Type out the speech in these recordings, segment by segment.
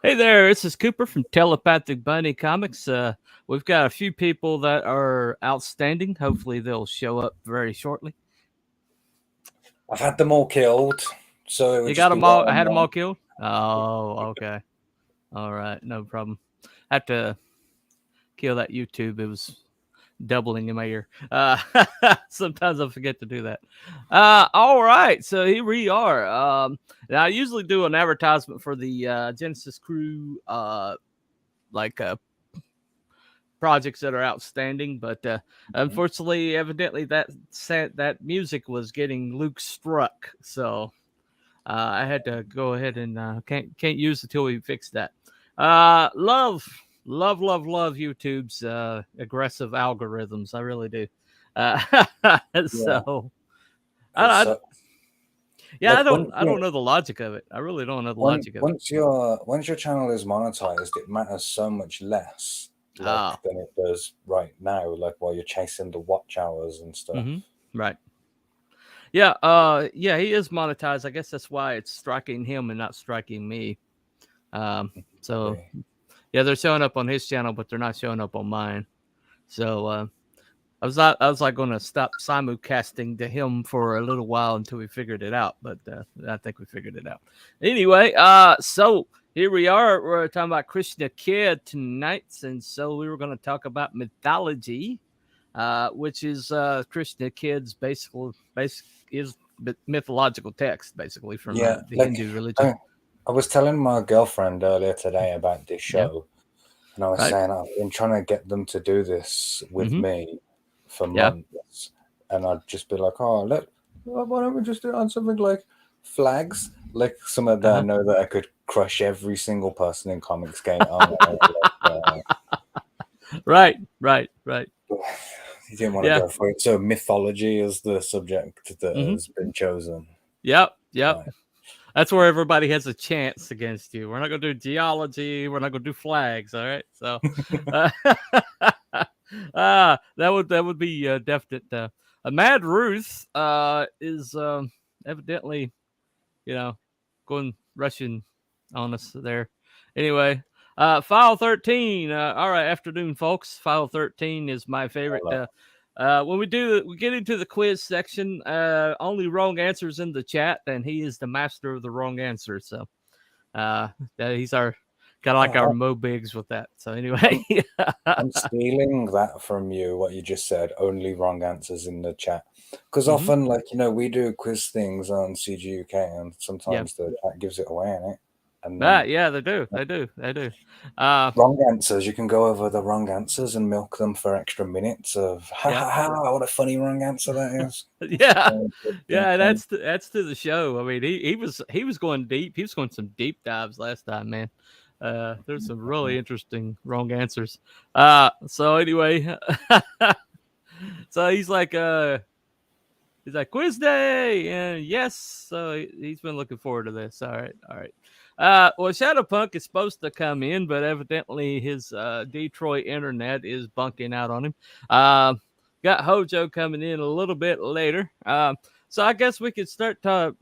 Hey there, this is Cooper from Telepathic Bunny Comics. We've got a few people that are outstanding. Hopefully, they'll show up very shortly. I've had them all killed, so it would You just got be them all? I one had them all on killed. Oh, okay. All right, no problem. I have to kill that YouTube. It was doubling in my ear. Sometimes I forget to do that. All right, so here we are. Now I usually do an advertisement for the Genesis Crew, like projects that are outstanding, but unfortunately, evidently that music was getting Luke struck, so I had to go ahead and can't use it until we fix that. Love YouTube's aggressive algorithms. I really do. Uh, yeah. so It's I yeah, like I don't know the logic of it. I really don't know the when logic of it. once your channel is monetized, it matters so much less Ah, than it does right now. Like while you're chasing the watch hours and stuff. right. Yeah, yeah, he is monetized. I guess that's why it's striking him and not striking me. So Okay. yeah, they're showing up on his channel, but they're not showing up on mine. So I was like going to stop simulcasting to him for a little while until we figured it out, but I think we figured it out. Anyway, so here we are. We're talking about Krishna Kid tonight, and so we were going to talk about mythology, which is Krishna Kid's basic is mythological text, basically from Yeah, the Hindu religion. I was telling my girlfriend earlier today about this Yeah, show, and I was right. saying I've been trying to get them to do this with Mm-hmm. me for Yeah. months, and I'd just be like, "Oh, why don't we just do it on something like flags, like somewhere that I Uh-huh. know that I could crush every single person in comics game on." Right. Right. Right. You didn't want to Yeah. go for it, so mythology is the subject that Mm-hmm. has been chosen. Yep. Yep. Right. That's where everybody has a chance against you. We're not going to do geology. We're not going to do flags. All right. So, uh, that would be definite. Mad Ruth is evidently, you know, going rushing on us there. Anyway, file 13. All right, afternoon, folks. File 13 is my favorite. Hello. When we get into the quiz section, only wrong answers in the chat, and he is the master of the wrong answer. So he's our kind of like our Oh, Mo Biggs with that. So anyway, I'm stealing that from you, what you just said, only wrong answers in the chat. Because hmm often, we do quiz things on CGUK, and yeah, sometimes the chat gives it away, innit? And yeah, they do, they do. Uh, wrong answers, you can go over the wrong answers and milk them for extra minutes of, ha yeah, ha ha, what a funny wrong answer that is. yeah, Good yeah. fun. That's to the show. I mean, he was going deep. He was going some deep dives last time, man. There's some really interesting wrong answers. So anyway, so he's like quiz day, and yes, so he's been looking forward to this. All right, all right. Well, Shadowpunk is supposed to come in, but evidently his Detroit internet is bunking out on him. Got Hojo coming in a little bit later. So I guess we could start to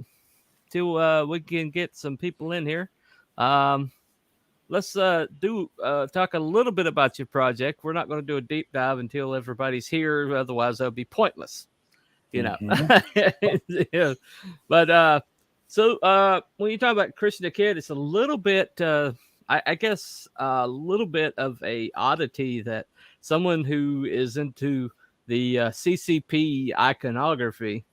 we can get some people in here. Um, let's talk a little bit about your project. We're not going to do a deep dive until everybody's here, otherwise that'll be pointless, you know. Mm-hmm. Yeah. But when you talk about Krishna Kid, it's a little bit I guess a little bit of a oddity that someone who is into the CCP iconography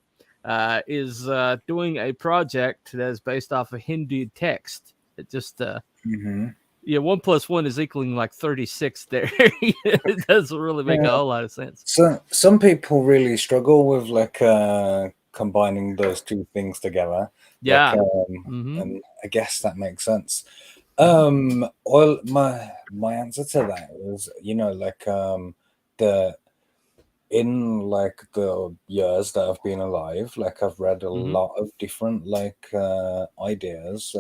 is doing a project that is based off of Hindu text. It just Mm-hmm. yeah, 1+1 is equaling like 36 there. It doesn't really make a Yeah. whole lot of sense. So some people really struggle with combining those two things together. Yeah. Mm-hmm. And I guess that makes sense. Mm-hmm. Well, my answer to that is, the in the years that I've been alive, I've read a Mm-hmm. lot of different ideas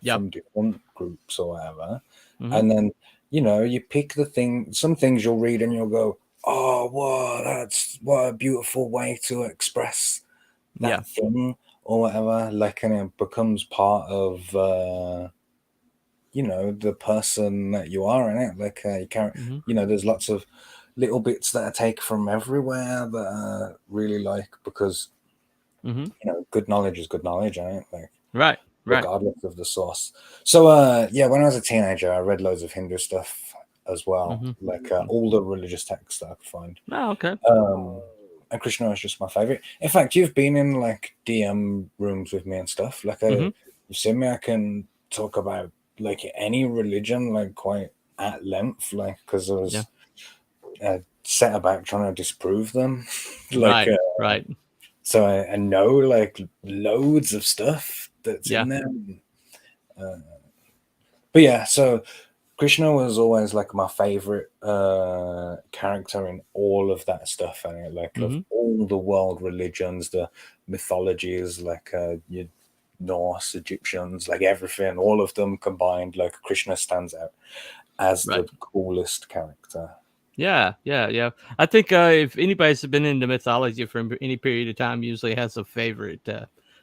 Yep. from different groups or whatever, Mm-hmm. and then you pick some things you'll read and you'll go, oh, wow, that's what a beautiful way to express Yeah. that thing or whatever, and it becomes part of the person that you are in it. Like you can't, Mm-hmm. there's lots of little bits that I take from everywhere that I really like, because Mm-hmm. good knowledge is good knowledge, ain't it? Like, Right. Right. regardless of the source. So yeah, when I was a teenager, I read loads of Hindu stuff as well, Mm-hmm. like all the religious texts that I could find. Oh, okay. And Krishna is just my favorite. In fact, you've been in like DM rooms with me and stuff. Like Mm-hmm. you've seen me. I can talk about like any religion like quite at length, like, because I Yeah. was set about trying to disprove them. like Right. Right. so I know like loads of stuff that's Yeah. in there. But yeah, so Krishna was always like my favorite character in all of that stuff, and like of Mm-hmm. all the world religions, the mythologies, like your Norse, Egyptians, like everything, all of them combined, like Krishna stands out as Right. the coolest character. Yeah, yeah, yeah. I think if anybody's been into mythology for any period of time, usually has a favorite.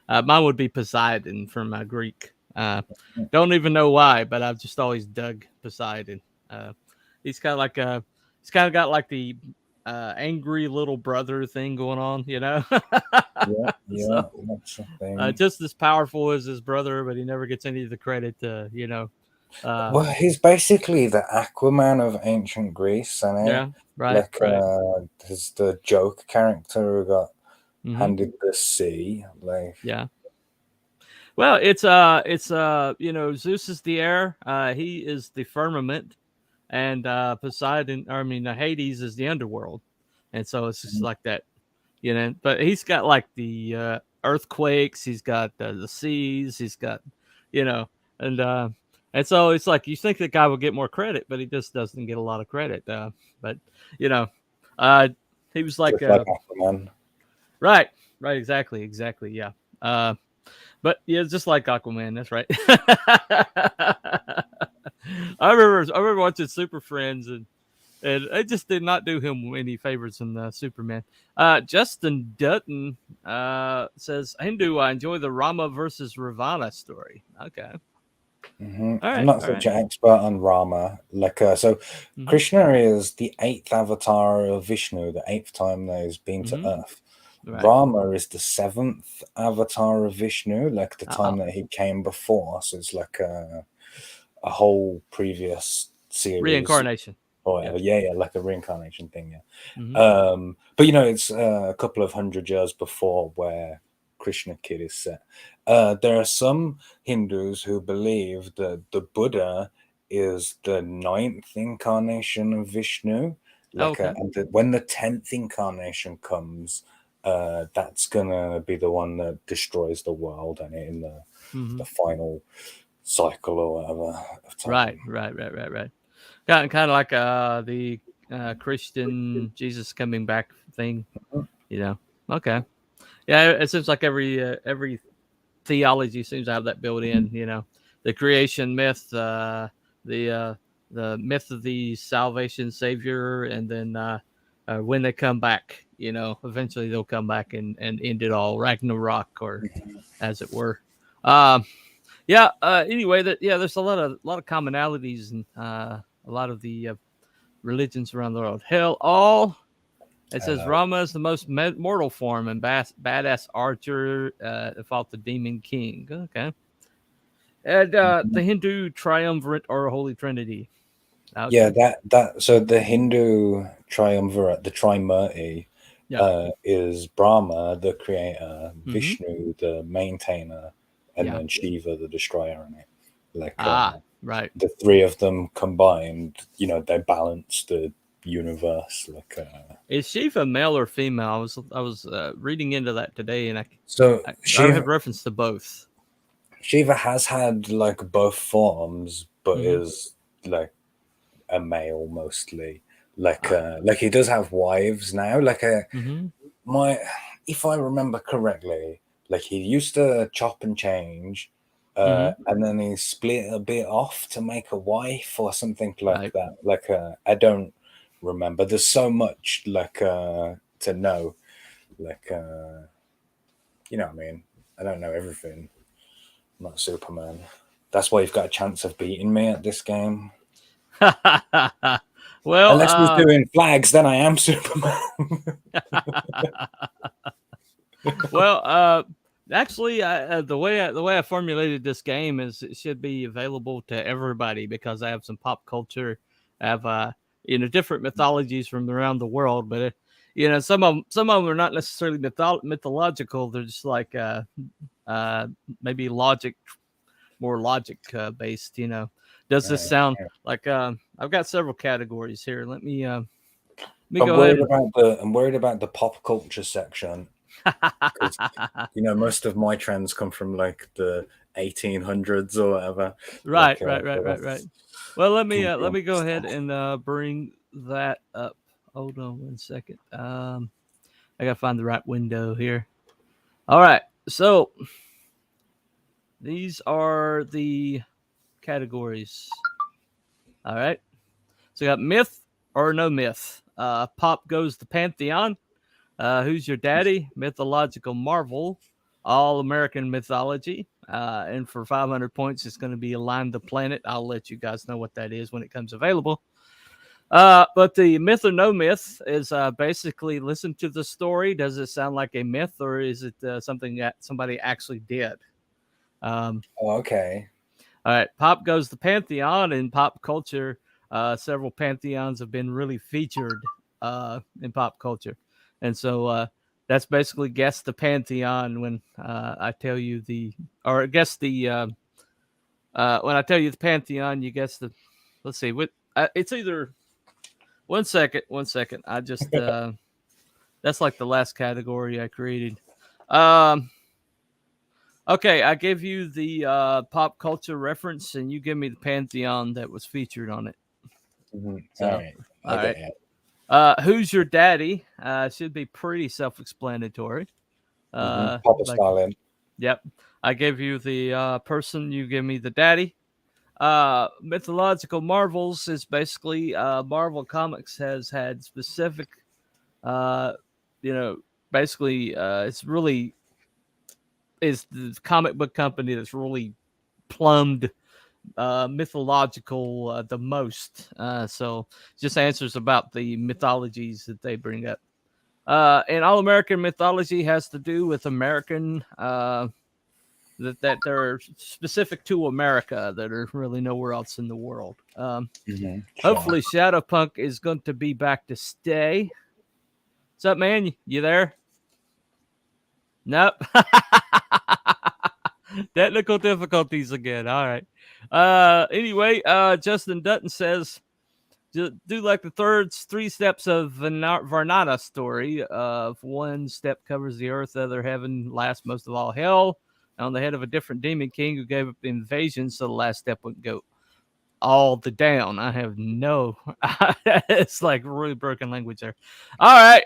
Mine would be Poseidon from Greek. Don't even know why, but I've just always dug Poseidon. Uh, he's kind of like he's kind of got like the angry little brother thing going on, you know. Yeah, So yeah, that's the thing. just as powerful as his brother, but he never gets any of the credit. You know. Uh, Well, he's basically the Aquaman of ancient Greece, and yeah, right, like right. he's the joke character who got Mm-hmm. handed the sea. Like, Yeah. Well, it's Zeus is the air, he is the firmament, and Poseidon, or I mean Hades is the underworld, and so it's just like that, you know. But he's got like the earthquakes, he's got the seas, he's got, you know, and uh, and so it's like you think the guy would get more credit, but he just doesn't get a lot of credit. But you know, uh, he was like just like Aquaman. right, right, exactly, yeah. Uh, but yeah, just like Aquaman, that's right. I remember watching Super Friends, and it just did not do him any favors in Superman. Justin Dutton says Hindu, I enjoy the Rama versus Ravana story. Okay, I'm all not right. such an expert on Rama. Like, so Mm-hmm. Krishna is the eighth avatar of Vishnu, the eighth time that he's been to Mm-hmm. Earth. Right. Rama is the seventh avatar of Vishnu, like the time Oh, that he came before. So it's like a whole previous series. reincarnation. Oh Yeah. yeah, like a reincarnation thing, yeah. Mm-hmm. But it's a couple of hundred years before where Krishna Kid is set. There are some Hindus who believe that the Buddha is the ninth incarnation of Vishnu. Oh, Like, okay. and when the 10th incarnation comes, that's gonna be the one that destroys the world and in Mm-hmm. the final cycle or whatever of Right. time. Right. Kind of like the Christian Jesus coming back thing, you know. Okay. Yeah, it seems like every theology seems to have that built in. You know, the creation myth, the uh, the myth of the salvation savior, and then when they come back, you know, eventually they'll come back and end it all, Ragnarok, or as it were. Um, yeah. Anyway, there's a lot of commonalities and a lot of the religions around the world. Hell, all it says Hello. Rama is the most mortal form and badass archer fought the demon king. Okay. And the Hindu triumvirate or holy trinity. Yeah, Okay. that so the Hindu triumvirate, the Trimurti, Yeah. is Brahma, the creator, Mm-hmm. Vishnu, the maintainer, and Yeah. then Shiva, the destroyer. In it, like Right. the three of them combined, they balance the universe. Like, Is Shiva male or female? I was reading into that today, and so I have reference to both. Shiva has had like both forms, but Mm-hmm. is like a male mostly. Like, Ah. he does have wives now. Like, Mm-hmm. my if I remember correctly, like he used to chop and change, Mm-hmm. and then he split a bit off to make a wife or something like Right. that. Like, I don't remember. There's so much like to know. Like, you know what I mean? I don't know everything. I'm not Superman. That's why you've got a chance of beating me at this game. Well, unless he's doing flags, then I am Superman. Well, actually, the way I formulated this game is it should be available to everybody because I have some pop culture, I have different mythologies from around the world, but some of them are not necessarily mythological. They're just like maybe more logic based. Does this sound like I've got several categories here? Let me go ahead. I'm worried about the pop culture section. Most of my trends come from like the 1800s or whatever. Right. Well, let me go ahead and bring that up. Hold on 1 second. I gotta find the right window here. All right, so these are the categories. All right, so we got myth or no myth. Pop goes the Pantheon. Who's your daddy? Mythological marvel. All American mythology. And for 500 points, it's going to be Align the Planet. I'll let you guys know what that is when it comes available. But the myth or no myth is basically listen to the story. Does it sound like a myth or is it something that somebody actually did? Okay. All right. Pop goes the Pantheon. In pop culture, several pantheons have been really featured in pop culture. And so that's basically guess the Pantheon when I tell you when I tell you the Pantheon, you guess the, let's see, it's either, 1 second. I just, that's like the last category I created. Okay, I gave you the pop culture reference and you give me the Pantheon that was featured on it. Mm-hmm. So, all right. Who's your daddy? Should be pretty self-explanatory. Papa Stalin. Yep. I gave you the person. You give me the daddy. Mythological marvels is basically Marvel Comics has had specific, basically it's really is the comic book company that's really plumbed mythological the most. So just answers about the mythologies that they bring up. And all American mythology has to do with American that they're specific to America that are really nowhere else in the world. Hopefully Shadowpunk is going to be back to stay. What's up, man? You there? Nope. Technical difficulties again. All right. Anyway, Justin Dutton says, do like the three steps of Varnada story. Of one step covers the earth, the other heaven, last most of all hell. On the head of a different demon king who gave up the invasion, so the last step would go all the down. I have no. It's like really broken language there. All right.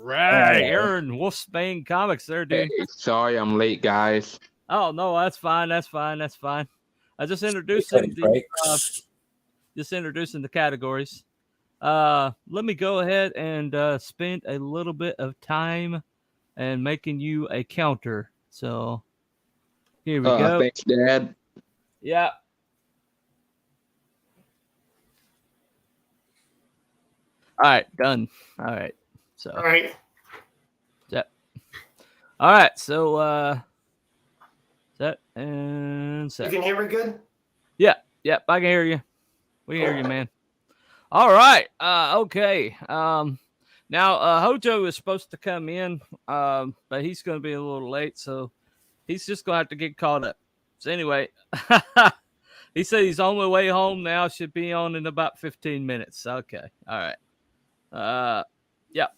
Right. Aaron, Wolfsbane Comics there, dude. Hey, sorry I'm late, guys. Oh no, that's fine. I just introducing the categories. Let me go ahead and spend a little bit of time and making you a counter. So here we go. Thanks, Dad. Yeah. All right, done. All right. So. All right. Set. All right. So set and set. You can hear me good? Yeah. Yep. I can hear you. We hear you, man. All right. Okay. Now Hojo is supposed to come in, but he's going to be a little late, so he's just going to have to get caught up. So anyway, he said he's on the way home now. Should be on in about 15 minutes. Okay. All right. Yeah.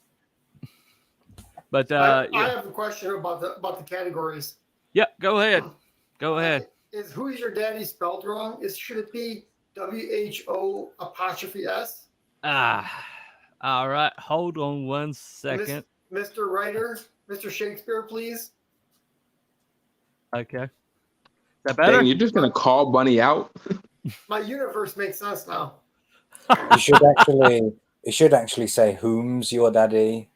But I have a question about the categories. Yeah, go ahead. Go ahead. Is Who's Your Daddy spelled wrong? Should it be WHO''S? All right. Hold on 1 second. Mr. Writer, Mr. Shakespeare, please. Okay. Is that better? Dang, you're just gonna call Bunny out? My universe makes sense now. It should actually say, "Whom's your daddy?"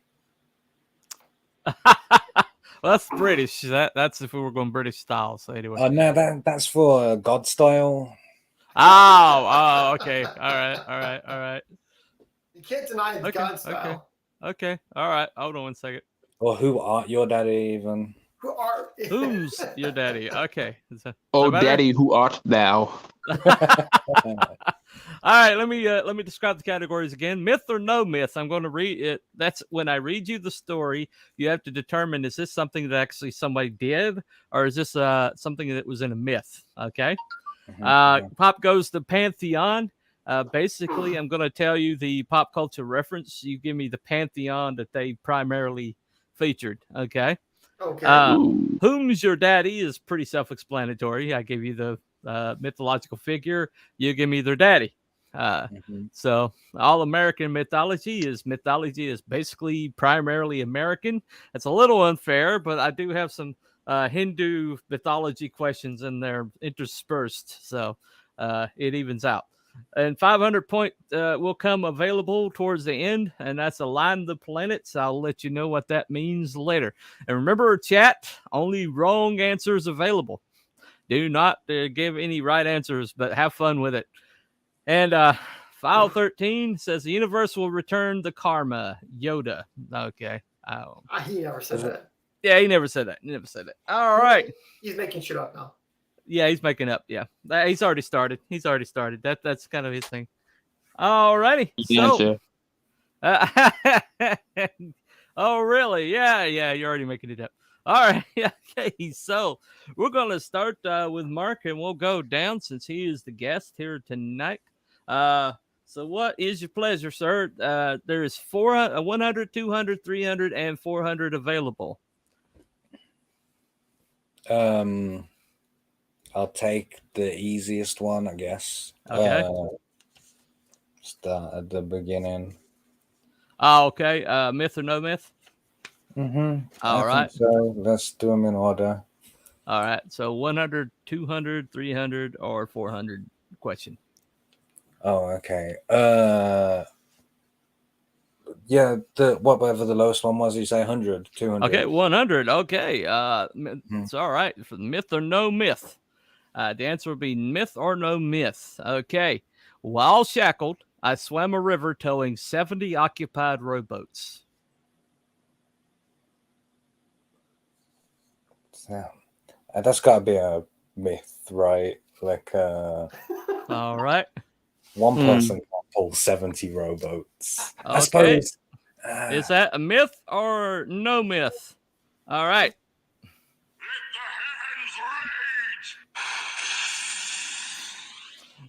Well, that's British. That's if we were going British style. So anyway. Oh no, that's for God style. Oh, okay. All right. You can't deny it's God style. Okay. All right. Hold on one second. Or who art your daddy even? Who are Whom's your daddy? Okay. Oh, better? daddy, who art thou? All right, let me describe the categories again. Myth or no myth. I'm going to read it. That's when I read you the story, you have to determine, is this something that actually somebody did, or is this something that was in a myth? Okay. Pop goes the Pantheon. Basically, I'm going to tell you the pop culture reference. You give me the Pantheon that they primarily featured. Okay. Okay. Whom's your daddy is pretty self-explanatory. I give you the mythological figure. You give me their daddy. So all American mythology is basically primarily American. It's a little unfair, but I do have some Hindu mythology questions in there interspersed, so it evens out. And 500 point will come available towards the end, and that's Align the Planets. I'll let you know what that means later. And remember, chat, only wrong answers available. Do not give any right answers, but have fun with it. And file 13 says the universe will return the karma. Yoda. Okay. He never said that. Yeah, he never said that. All right. He's making shit up now. Yeah, he's making up. Yeah. He's already started. That's kind of his thing. All righty. So, oh, really? Yeah. You're already making it up. All right. Okay. So we're going to start with Mark, and we'll go down since he is the guest here tonight. So what is your pleasure, sir? There is 100, 200, 300, and 400 available. I'll take the easiest one, I guess. Okay. Start at the beginning. Oh, okay. Myth or no myth? All right. So let's do them in order. All right. So 100, 200, 300, or 400 question. Oh, okay. Yeah, whatever the lowest one was, you say 100, 200. Okay, 100. Okay. It's all right. For the myth or no myth. The answer would be myth or no myth. Okay. While shackled, I swam a river towing 70 occupied rowboats. So, that's got to be a myth, right? Like, all right. One person can't pull 70 rowboats. Okay. I suppose. Is that a myth or no myth? All right.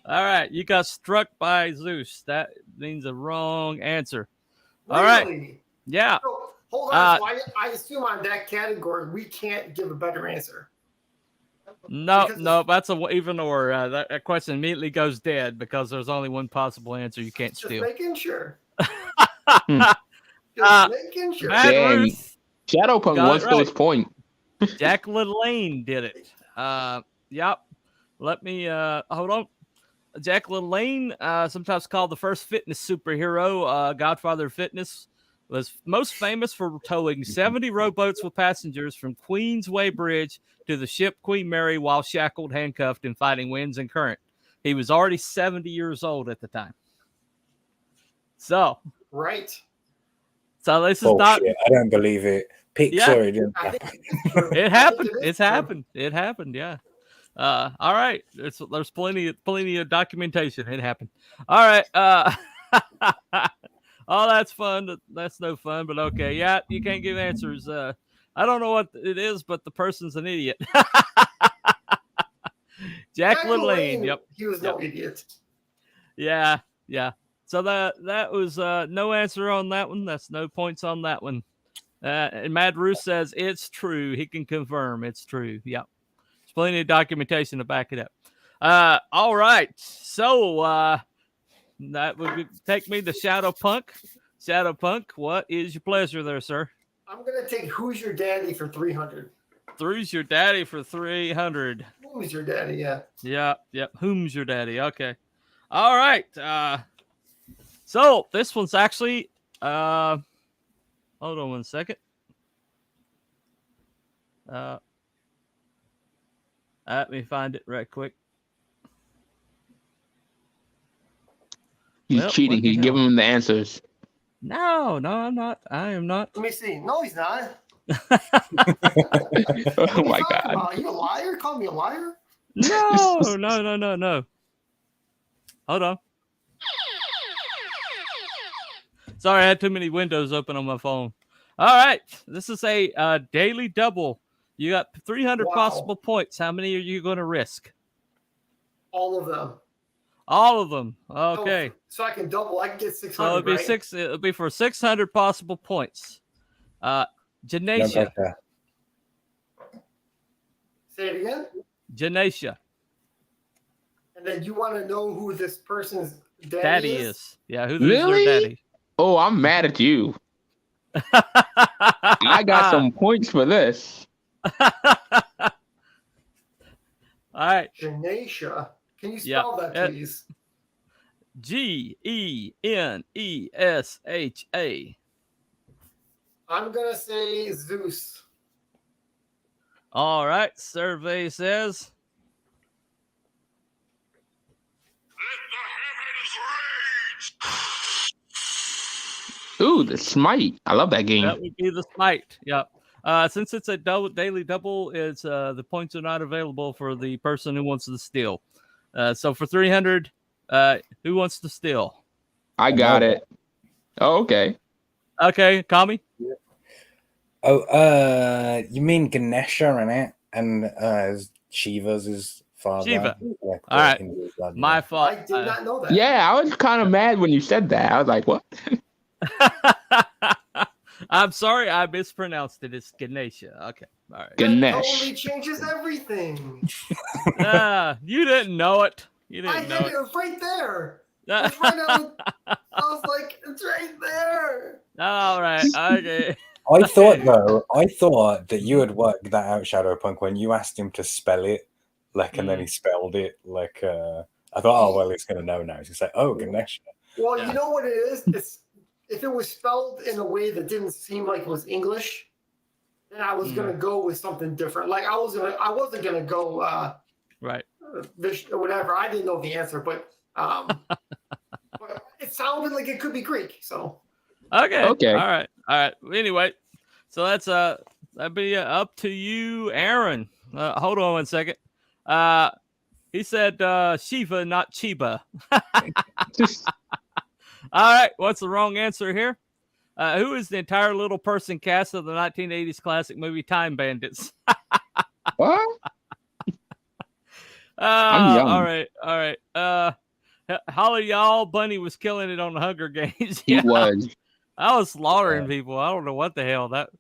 All right. You got struck by Zeus. That means a wrong answer. All right. Yeah. So, hold on. So I assume on that category, we can't give a better answer. No, that's a even or. That question immediately goes dead because there's only one possible answer you can't steal. Just making sure. Making sure. Dang. Shadowpunk wants those points. Jack Lalanne did it. Yep. Let me hold on. Jack Lalanne, sometimes called the first fitness superhero, Godfather of Fitness, was most famous for towing 70 rowboats with passengers from Queensway Bridge to the ship Queen Mary while shackled, handcuffed, and fighting winds and current. He was already 70 years old at the time. So, right. So this is not. I don't believe it. Sorry, it didn't happen. It happened. It's happened. It happened. Yeah. All right. There's plenty of documentation. It happened. All right. Oh, that's fun. That's no fun, but okay. Yeah, you can't give answers. I don't know what it is, but the person's an idiot. Jack Lalanne. Yep. He was no idiot. Yeah. So that was no answer on that one. That's no points on that one. And Mad Roos says it's true. He can confirm it's true. Yep. There's plenty of documentation to back it up. All right. So that would take me to Shadowpunk. Shadowpunk, what is your pleasure there, sir? I'm going to take Who's Your Daddy for 300. Who's Your Daddy for 300. Who's Your Daddy, yeah. Yep. Whom's Your Daddy? Okay. All right. So this one's actually, hold on one second. Let me find it right quick. He's Well, cheating. what the He's hell? giving him the answers. No, I'm not. I am not. Let me see. No, he's not. Oh What are you my talking god. about? Are you a liar? Call me a liar? No. Hold on. Sorry, I had too many windows open on my phone. All right. This is a daily double. You got 300 Wow. possible points. How many are you going to risk? All of them. All of them. Okay. So I can double. I can get 600. So it'll be right? It'll be for 600 possible points. Janasia. Okay. Say it again. Janasia. And then you want to know who this person's Daddy is. Yeah, who's Really? their daddy? Oh, I'm mad at you. I got some points for this. All right. Janasia. Can you spell that, please? Genesha. I'm going to say Zeus. All right. Survey says. Ooh, the Smite. I love that game. That would be the Smite. Yep. Since it's a daily double, it's the points are not available for the person who wants to steal. So for 300, who wants to steal? I got it. Oh, okay. Okay, Kami. Oh, you mean Ganesha, innit? And Shiva's his father. Shiva. Yeah, All right. God, My yeah. fault. I did not know that. Yeah, I was kind of mad when you said that. I was like, what? I'm sorry, I mispronounced it. It's Ganesha. Okay. All right. That Ganesh. totally changes everything. You didn't know it. You I didn't did know it. It was right there. it. It's right out. I was like, it's right there. All right. Okay. I thought that you had worked that out, Shadowpunk, when you asked him to spell it, like, and then he spelled it, like, I thought, oh, well, he's going to know now. He's going to say, oh, Ganesha. Well, Yeah. you know what it is? It's if it was spelled in a way that didn't seem like it was English, then I was gonna go with something different. Like I wasn't gonna go Right. this or whatever. I didn't know the answer, but it sounded like it could be Greek. So Okay. Okay. All right. Anyway, so that's that'd be up to you, Aaron. Hold on 1 second. He said Shiva, not Chiba. All right. What's the wrong answer here? Who is the entire little person cast of the 1980s classic movie Time Bandits? What? I'm young. All right. Holly Y'all Bunny was killing it on the Hunger Games. He was. I was slaughtering people. I don't know what the hell that.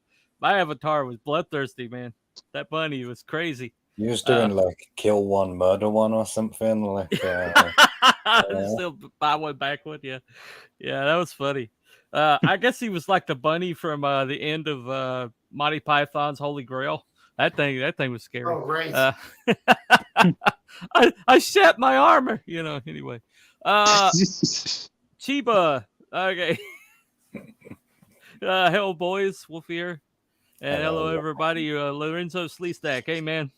My avatar was bloodthirsty, man. That bunny was crazy. You was doing like kill one, murder one, or something like. Still buy one, back one. Yeah, that was funny. I guess he was like the bunny from the end of Monty Python's Holy Grail. That thing was scary. oh great. I shat my armor. Anyway. Chiba. Okay. Hello, boys. Wolf here. And hello, everybody. Lorenzo Sleestack. Hey, man.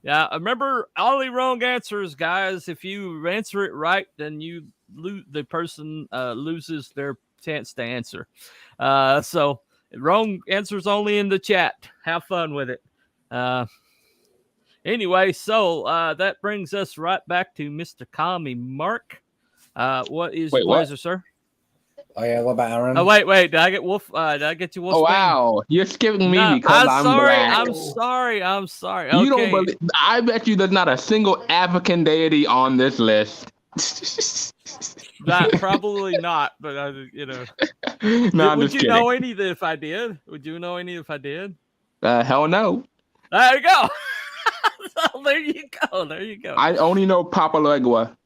Yeah, remember all the wrong answers, guys. If you answer it right, then the person loses their chance to answer. So wrong answers only in the chat. Have fun with it. Anyway, so that brings us right back to Mr. CommieMark. What is your pleasure, sir? Oh yeah, what about Aaron? Oh wait, did I get Wolf? Did I get you Wolf? Oh wow, you're skipping me because I'm sorry. black. I'm sorry. Okay. You don't believe? I bet you there's not a single African deity on this list. Probably not, but No, I'm would just you kidding. know any that if I did? Would you know any if I did? Hell no. There you go. So there you go. I only know Papa Legua.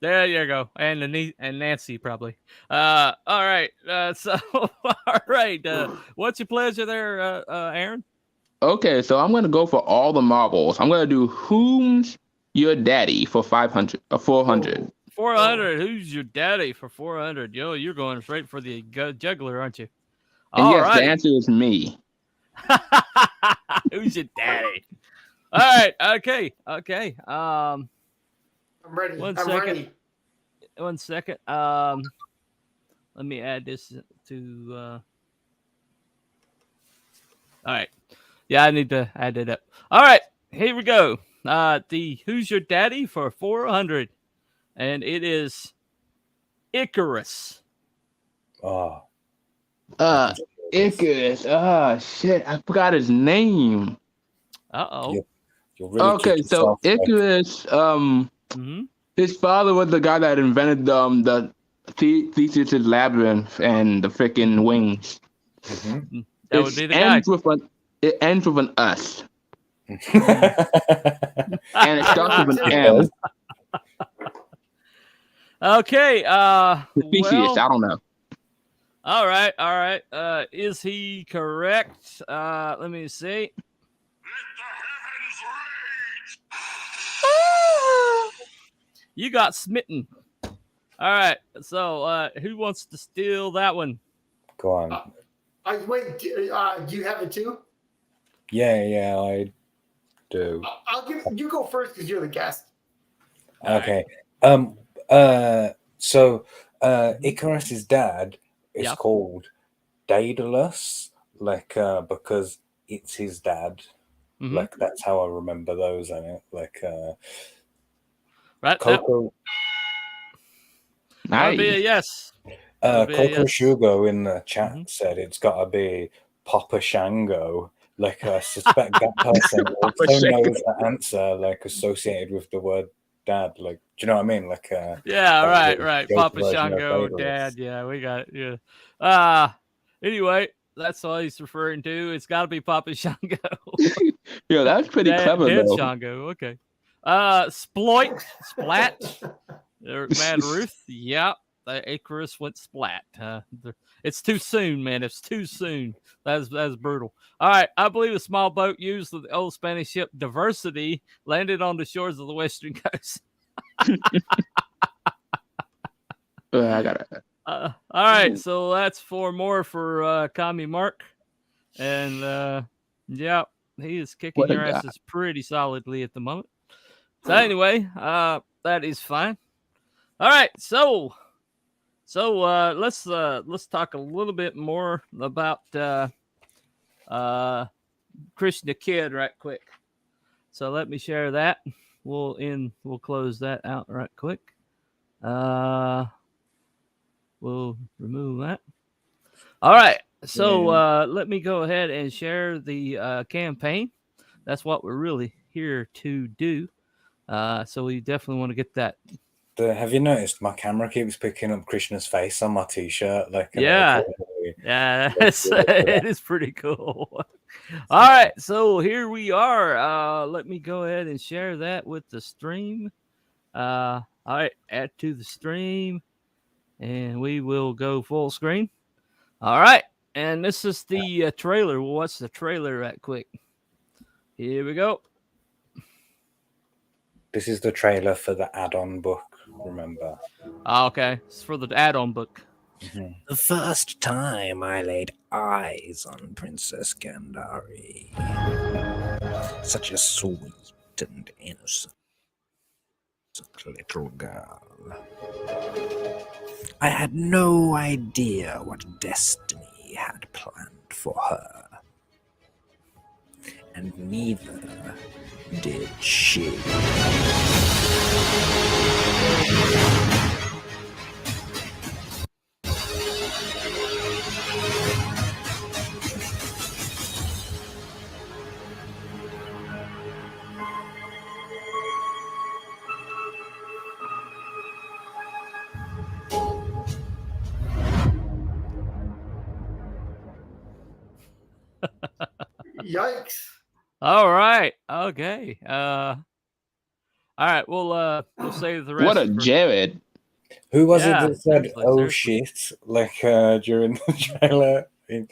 There you go. And Nancy probably. All right. So all right. What's your pleasure there, Aaron? Okay, so I'm gonna go for all the marbles. I'm gonna do Whom's Your Daddy for 500 or 400. 400. Who's your daddy for 400? Yo, you're going straight for the juggler, aren't you? And All yes, right. the answer is me. Who's your daddy? All right. Okay. I'm ready. One I'm second. ready. 1 second. Let me add this to. All right. Yeah, I need to add it up. All right. Here we go. The Who's Your Daddy for 400, and it is Icarus. Oh, Icarus. Shit, I forgot his name. Uh-oh. you're really Okay, keep so yourself, like, Icarus, Mm-hmm. his father was the guy that invented the Theseus' labyrinth and the freaking wings. mhm. That would be the guy. It ends with an us, Mhm. and it starts with an Yeah. M. Okay. Theseus, Well, I don't know. all right. Is he correct? Let me see. You got smitten. All right. So, who wants to steal that one? Go on. Wait, do you have it too? Yeah, I do. I'll give you go first because you're the guest. Okay. So Icarus's dad is Yeah. called Daedalus, like because it's his dad. Mhm. Like that's how I remember those. I mean, like Right. Coco. That'll be a Nice. yes. That'll be a Coco yes. Shugo in the chat Mhm. said it's got to be Papa Shango. Like I suspect that person also Shango. knows the answer, like associated with the word dad. Like, do you know what I mean? Like, Yeah. like Right. joke Papa version of Shango, Daedalus. Dad. Yeah, we got it. Yeah. Anyway, that's all he's referring to. It's got to be Papa Shango. Yo, that's pretty clever Dead though. Shango. Okay. Splat. Mad Ruth. Yep. The Icarus went splat. It's too soon, man. It's too soon. That's brutal. All right. I believe a small boat used with the old Spanish ship Diversity landed on the shores of the western coast. I got it. All right. So that's 4 more for CommieMark. And yeah, he is kicking What a your guy. asses pretty solidly at the moment. So anyway, that is fine. All right. So let's talk a little bit more about Krishna Kid right quick. So let me share that. We'll close that out right quick. We'll remove that. All right. So let me go ahead and share the campaign. That's what we're really here to do. So we definitely want to get that. Have you noticed my camera keeps picking up Krishna's face on my t-shirt? Like, Yeah, it is pretty cool. All right, so here we are. Let me go ahead and share that with the stream. All right, add to the stream, and we will go full screen. All right, and this is the trailer. We'll watch the trailer right quick. Here we go. This is the trailer for the add-on book, remember? Okay, it's for the add-on book. The first time I laid eyes on Princess Gandhari. Such a sweet and innocent little girl. I had no idea what destiny had planned for her. And neither did she. Yikes. All right. Okay. All right. We'll save the rest. What a for- Jared. Who was Yeah, it that said, seriously, "Oh seriously. shit," like during the trailer? I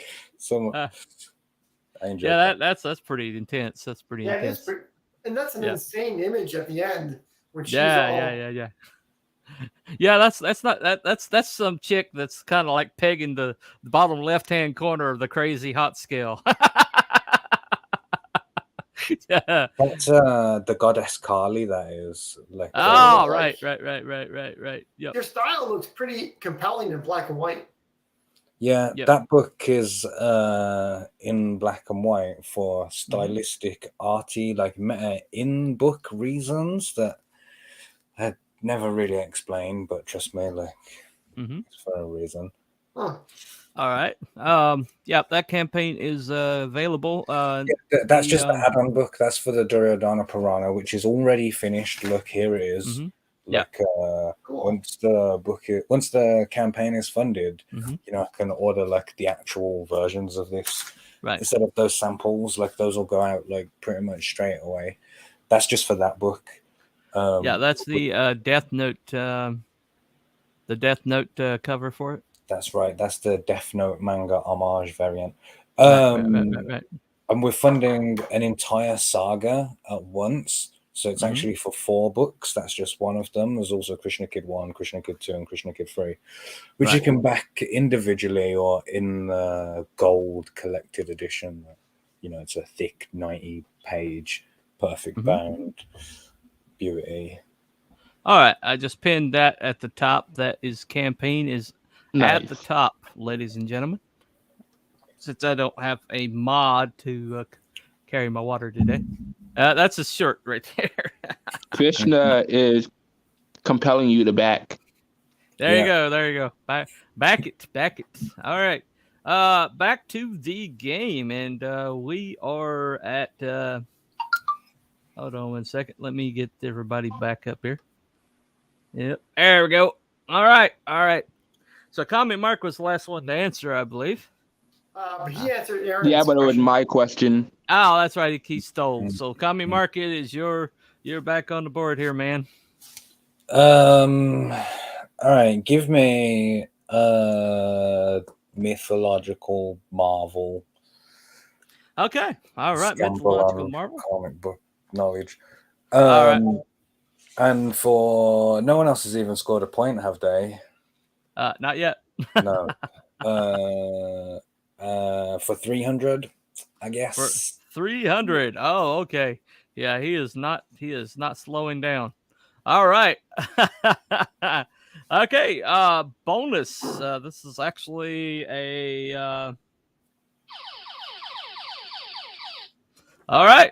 enjoyed Yeah, that's pretty intense. That's pretty Yeah, intense. and that's an Yeah. insane image at the end. When she's Yeah. Yeah, that's some chick that's kind of like pegging the bottom left-hand corner of the crazy hot scale. Yeah. That's the goddess Kali. That is like. Oh, like- right. Yep. Your style looks pretty compelling in black and white. Yeah, Yep. that book is in black and white for stylistic, arty, like meta in book reasons that I never really explained, but trust me, like it's for a reason. Huh. All right. Yeah, that campaign is available. That's just the add-on book. That's for the Duryodhana Purana, which is already finished. Look, here it is. Yeah. Like once the campaign is funded, I can order like the actual versions of this instead of those samples. Like those will go out like pretty much straight away. That's just for that book. Yeah, that's the Death Note. The Death Note cover for it. That's right. That's the Death Note manga homage variant. Right. And we're funding an entire saga at once. So it's actually for 4 books. That's just one of them. There's also Krishna Kid 1, Krishna Kid 2, and Krishna Kid 3, which you can back individually or in the gold collected edition. It's a thick 90-page, perfect bound beauty. All right. I just pinned that at the top. That is campaign is at the top, ladies and gentlemen. Since I don't have a mod to carry my water today. That's a shirt right there. Krishna is compelling you to back. There you go. Back it. All right. Back to the game, and we are at. Hold on 1 second. Let me get everybody back up here. Yep. There we go. All right. So, CommieMark was the last one to answer, I believe. But he answered Aaron's Yeah, but it was question. my question. Oh, that's right. He stole. So, CommieMark, it is you're back on the board here, man. All right. Give me mythological Marvel. Okay. All right. Stumble Mythological on Marvel. comic book knowledge. All right. And for no one else has even scored a point, have they? Not yet. No. For 300, I guess. For 300. Oh, okay. Yeah, he is not slowing down. All right. Okay, bonus. This is actually a all right.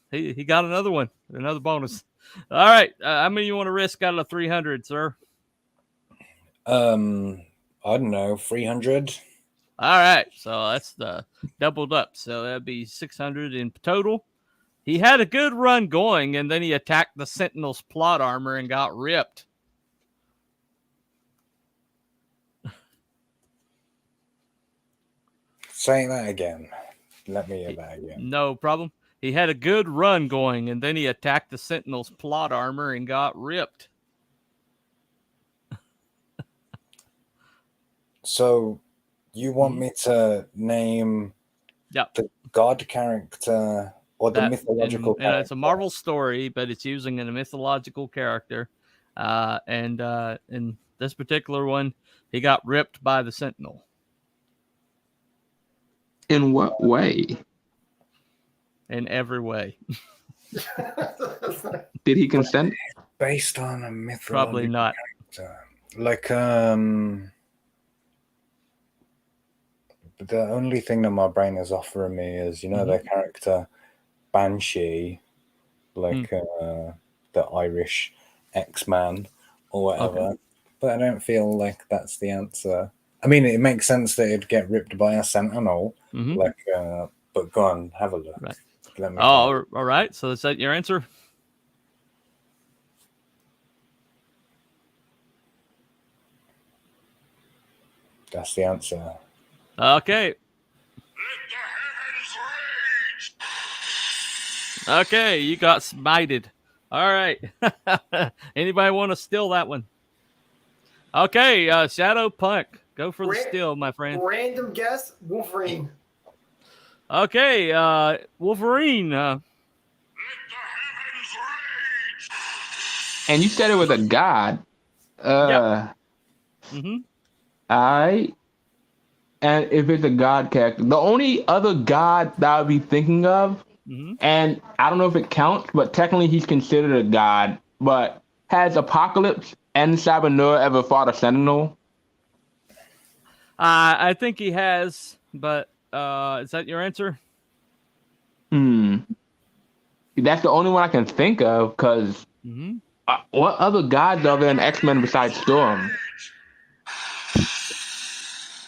He got another one. Another bonus. All right. How many you want to risk out of 300, sir? I don't know, 300. All right, so that's the doubled up. So that'd be 600 in total. He had a good run going, and then he attacked the Sentinel's plot armor and got ripped. Say that again. Let me hear that again. No problem. He had a good run going, and then he attacked the Sentinel's plot armor and got ripped. So, you want me to name the god character or the mythological character? It's a Marvel story, but it's using a mythological character. And in this particular one, he got ripped by the Sentinel. In what way? In every way. Did he consent? Based on a mythological Probably not. character. Like, the only thing that my brain is offering me is, the character Banshee, like the Irish X-Man or whatever. Okay. But I don't feel like that's the answer. I mean, it makes sense that it'd get ripped by a Sentinel. Like, but go on, have a look. Right. Let me all right. So is that your answer? That's the answer. Okay. Okay, you got smited. All right. Anybody want to steal that one? Okay, Shadow Punk. Go for the steal, my friend. Random guess, Wolverine. Okay, Wolverine. And you said it was a god. And if it's a god character, the only other god that I would be thinking of Mm-hmm. And I don't know if it counts, but technically he's considered a god. But has Apocalypse and Sabinur ever fought a Sentinel? I think he has, but is that your answer? That's the only one I can think of, because Mm-hmm. what other gods are there in X-Men besides Storm?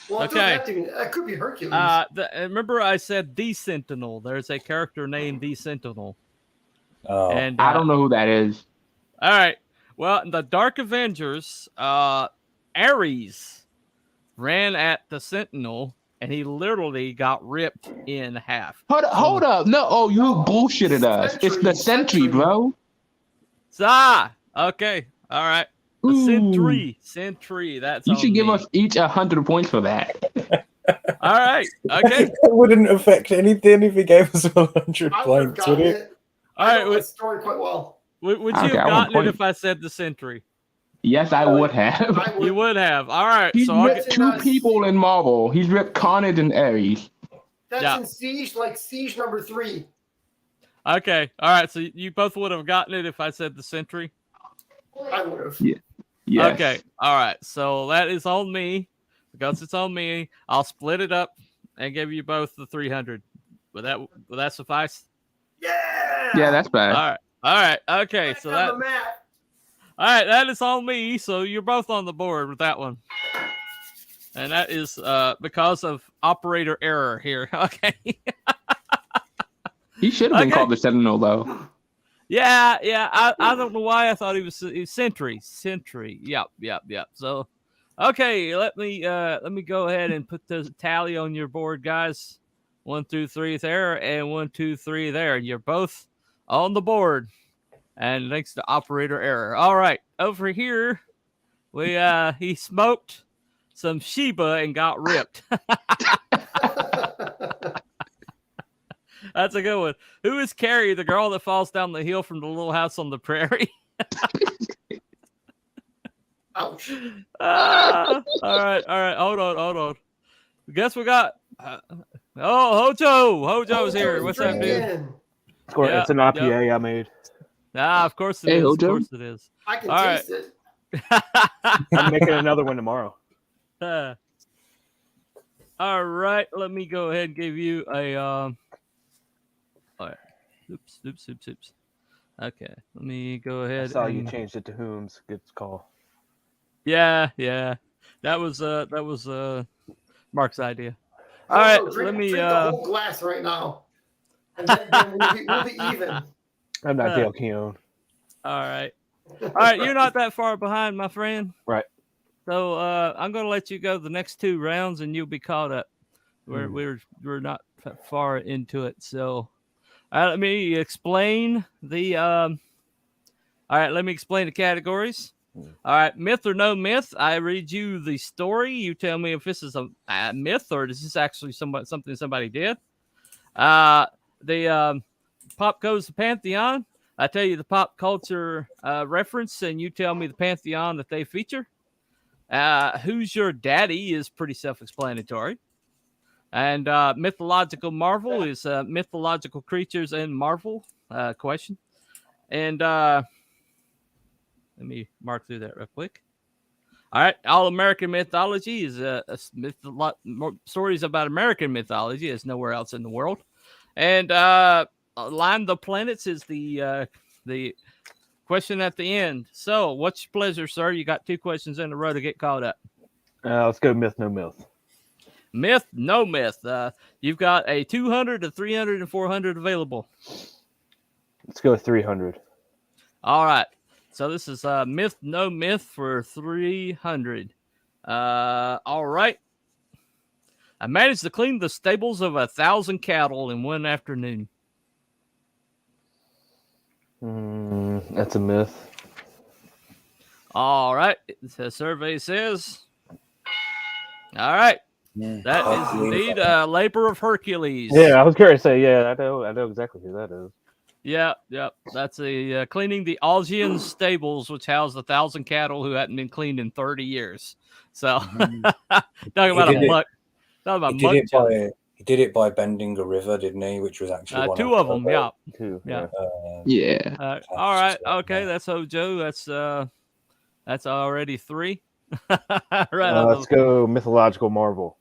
Well, Okay. that could be Hercules. Remember I said the Sentinel. There's a character named the Sentinel. Oh, And I don't know who that is. All right. Well, in the Dark Avengers, Ares ran at the Sentinel, and he literally got ripped in half. Hold up. No, you bullshitted us. It's the Sentry, bro. Okay. All right. The Sentry. That's You should give me. us each 100 points for that. All right. Okay. It wouldn't affect anything if he gave us 100 I points, would it? All I right. know that story quite well. Would you Okay, have I want gotten it point. if I said the Sentry? Yes, I would have. I You would have. All right. He's So I'll ripped two people in Marvel. He's ripped Carnage and Ares. That's Yeah. in Siege, like Siege number 3. Okay. All right. So you both would have gotten it if I said the Sentry? I would have. Yeah. Yes. Okay. All right. So that is on me. Because it's on me, I'll split it up and give you both the 300. Will that suffice? Yeah. Yeah, that's bad. All right. All right. Okay. Back So on that. the map. All right. That is on me. So you're both on the board with that one. And that is because of operator error here. Okay. He should have been Okay. called the Sentinel, though. Yeah. I don't know why I thought he was Sentry. Yep. So, okay, let me go ahead and put the tally on your board, guys. 1, 2, 3 there, and 1, 2, 3 there. You're both on the board, and thanks to operator error. All right, over here, he smoked some Sheba and got ripped. That's a good one. Who is Carrie, the girl that falls down the hill from the Little House on the Prairie? Ouch. All right. Hold on. Guess we got. Hojo's here. What's up, dude? drinking. Yeah, It's an IPA I made. Of course it Hey, is. Of Hojo. course it is. I can All right. taste it. I'm making another one tomorrow. All right. Let me go ahead and give you a. All right. Oops. Okay. Let me go I ahead. saw you and... changed it to Whom's. Good call. Yeah. That was Mark's idea. All right, let me. Drink the whole glass right now, and then we'll be even. I'm not Dale Keown. All right. You're not that far behind, my friend. Right. So I'm going to let you go the next 2 rounds, and you'll be caught up. We're not far into it. So let me explain the. All right, let me explain the categories. All right, myth or no myth. I read you the story. You tell me if this is a myth or is this actually something somebody did. The pop goes to Pantheon. I tell you the pop culture reference, and you tell me the Pantheon that they feature. Who's your daddy is pretty self-explanatory. And mythological marvel is mythological creatures and Marvel question. And let me mark through that real quick. All right. All American mythology is stories about American mythology. There's nowhere else in the world. And Line the Planets is the question at the end. So what's your pleasure, sir? You got 2 questions in a row to get caught up. Let's go myth, no myth. Myth, no myth. You've got a 200, a 300, and 400 available. Let's go 300. All right. So this is myth, no myth for 300. All right. I managed to clean the stables of 1,000 cattle in one afternoon. That's a myth. All right. The survey says. All right. That is indeed a labor of Hercules. Yeah, I was going to say, I know exactly who that is. Yep. That's a cleaning the Augean stables, which housed 1,000 cattle who hadn't been cleaned in 30 years. So, talking about a muck. Talking about muck. He did it by bending a river, didn't he? Which was actually one two of them. Yeah. Two. Yeah. Yeah. All right. Okay. That's Hojo. That's already 3. Right. Let's go mythological marvel.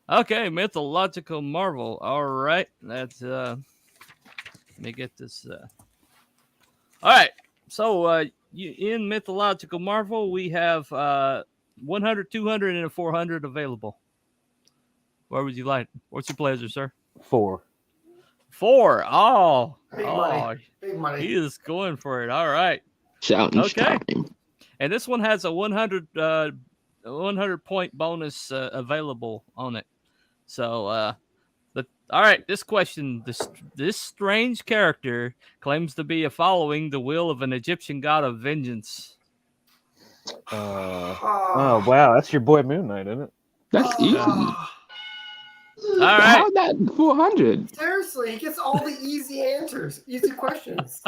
Okay. Mythological marvel. All right. That's let me get this. All right. So in mythological marvel, we have 100, 200, and a 400 available. Where would you like? What's your pleasure, sir? 4. 4. Oh, Big money. Big money. He is going for it. All right. Challenge Okay. time. And this one has a 100 point bonus available on it. So, all right. This question: this strange character claims to be following the will of an Egyptian god of vengeance. Oh wow, that's your boy Moon Knight, isn't it? That's easy. All right. How that 400? Seriously, he gets all the easy answers, easy questions.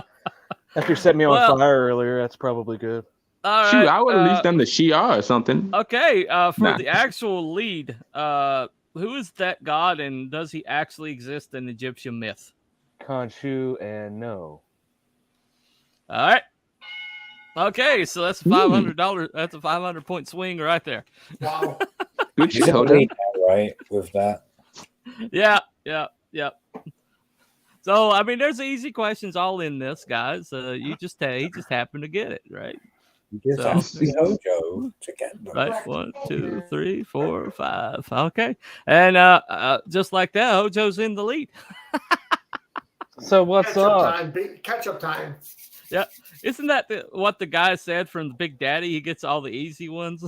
After you set me on fire earlier, that's probably good. All Shoot, right, I would at least done the Shia or something. Okay, for Nah. the actual lead, who is that god, and does he actually exist in Egyptian myth? Khonshu and no. All right. Okay, so that's $500. That's a 500 point swing right there. Wow. Good You shit, got Hojo. me now, right, with that. Yeah. So I mean, there's easy questions all in this, guys. He just happened to get it right. You just So- have to be Hojo to get them. Right, 1, 2, 3, 4, 5. Okay, and just like that, Hojo's in the lead. So what's Catch up up? time. Catch up time. Yeah, isn't that what the guy said from the Big Daddy? He gets all the easy ones.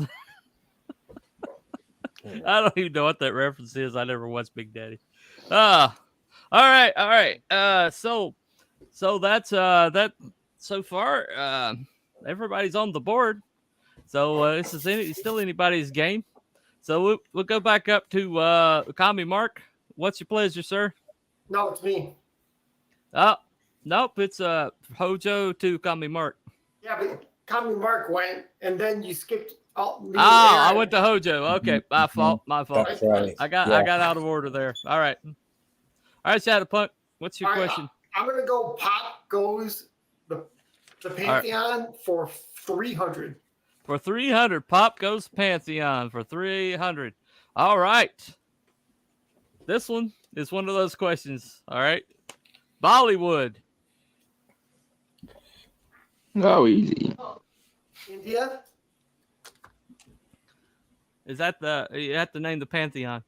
I don't even know what that reference is. I never watched Big Daddy. All right. So that's that. So far, everybody's on the board. So this is still anybody's game. So we'll go back up to CommieMark. What's your pleasure, sir? No, it's me. Nope. It's Hojo to CommieMark. Yeah, but CommieMark went, and then you skipped. I went to Hojo. Okay, my fault. That's right. I got out of order there. All right, Shadowpunk. What's your question? I'm gonna go. Pop goes the Pantheon for 300. For 300, Pop goes Pantheon for 300. All right. This one is one of those questions. All right. Bollywood. Oh, easy. India. Is that you have to name the Pantheon.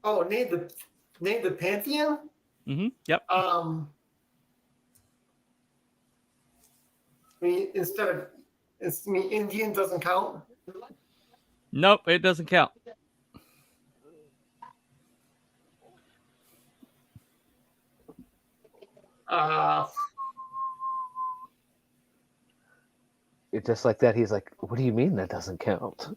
Oh, name the Pantheon. Yep. I mean, Indian doesn't count. Nope, it doesn't count. It's just like that. He's like, "What do you mean that doesn't count?"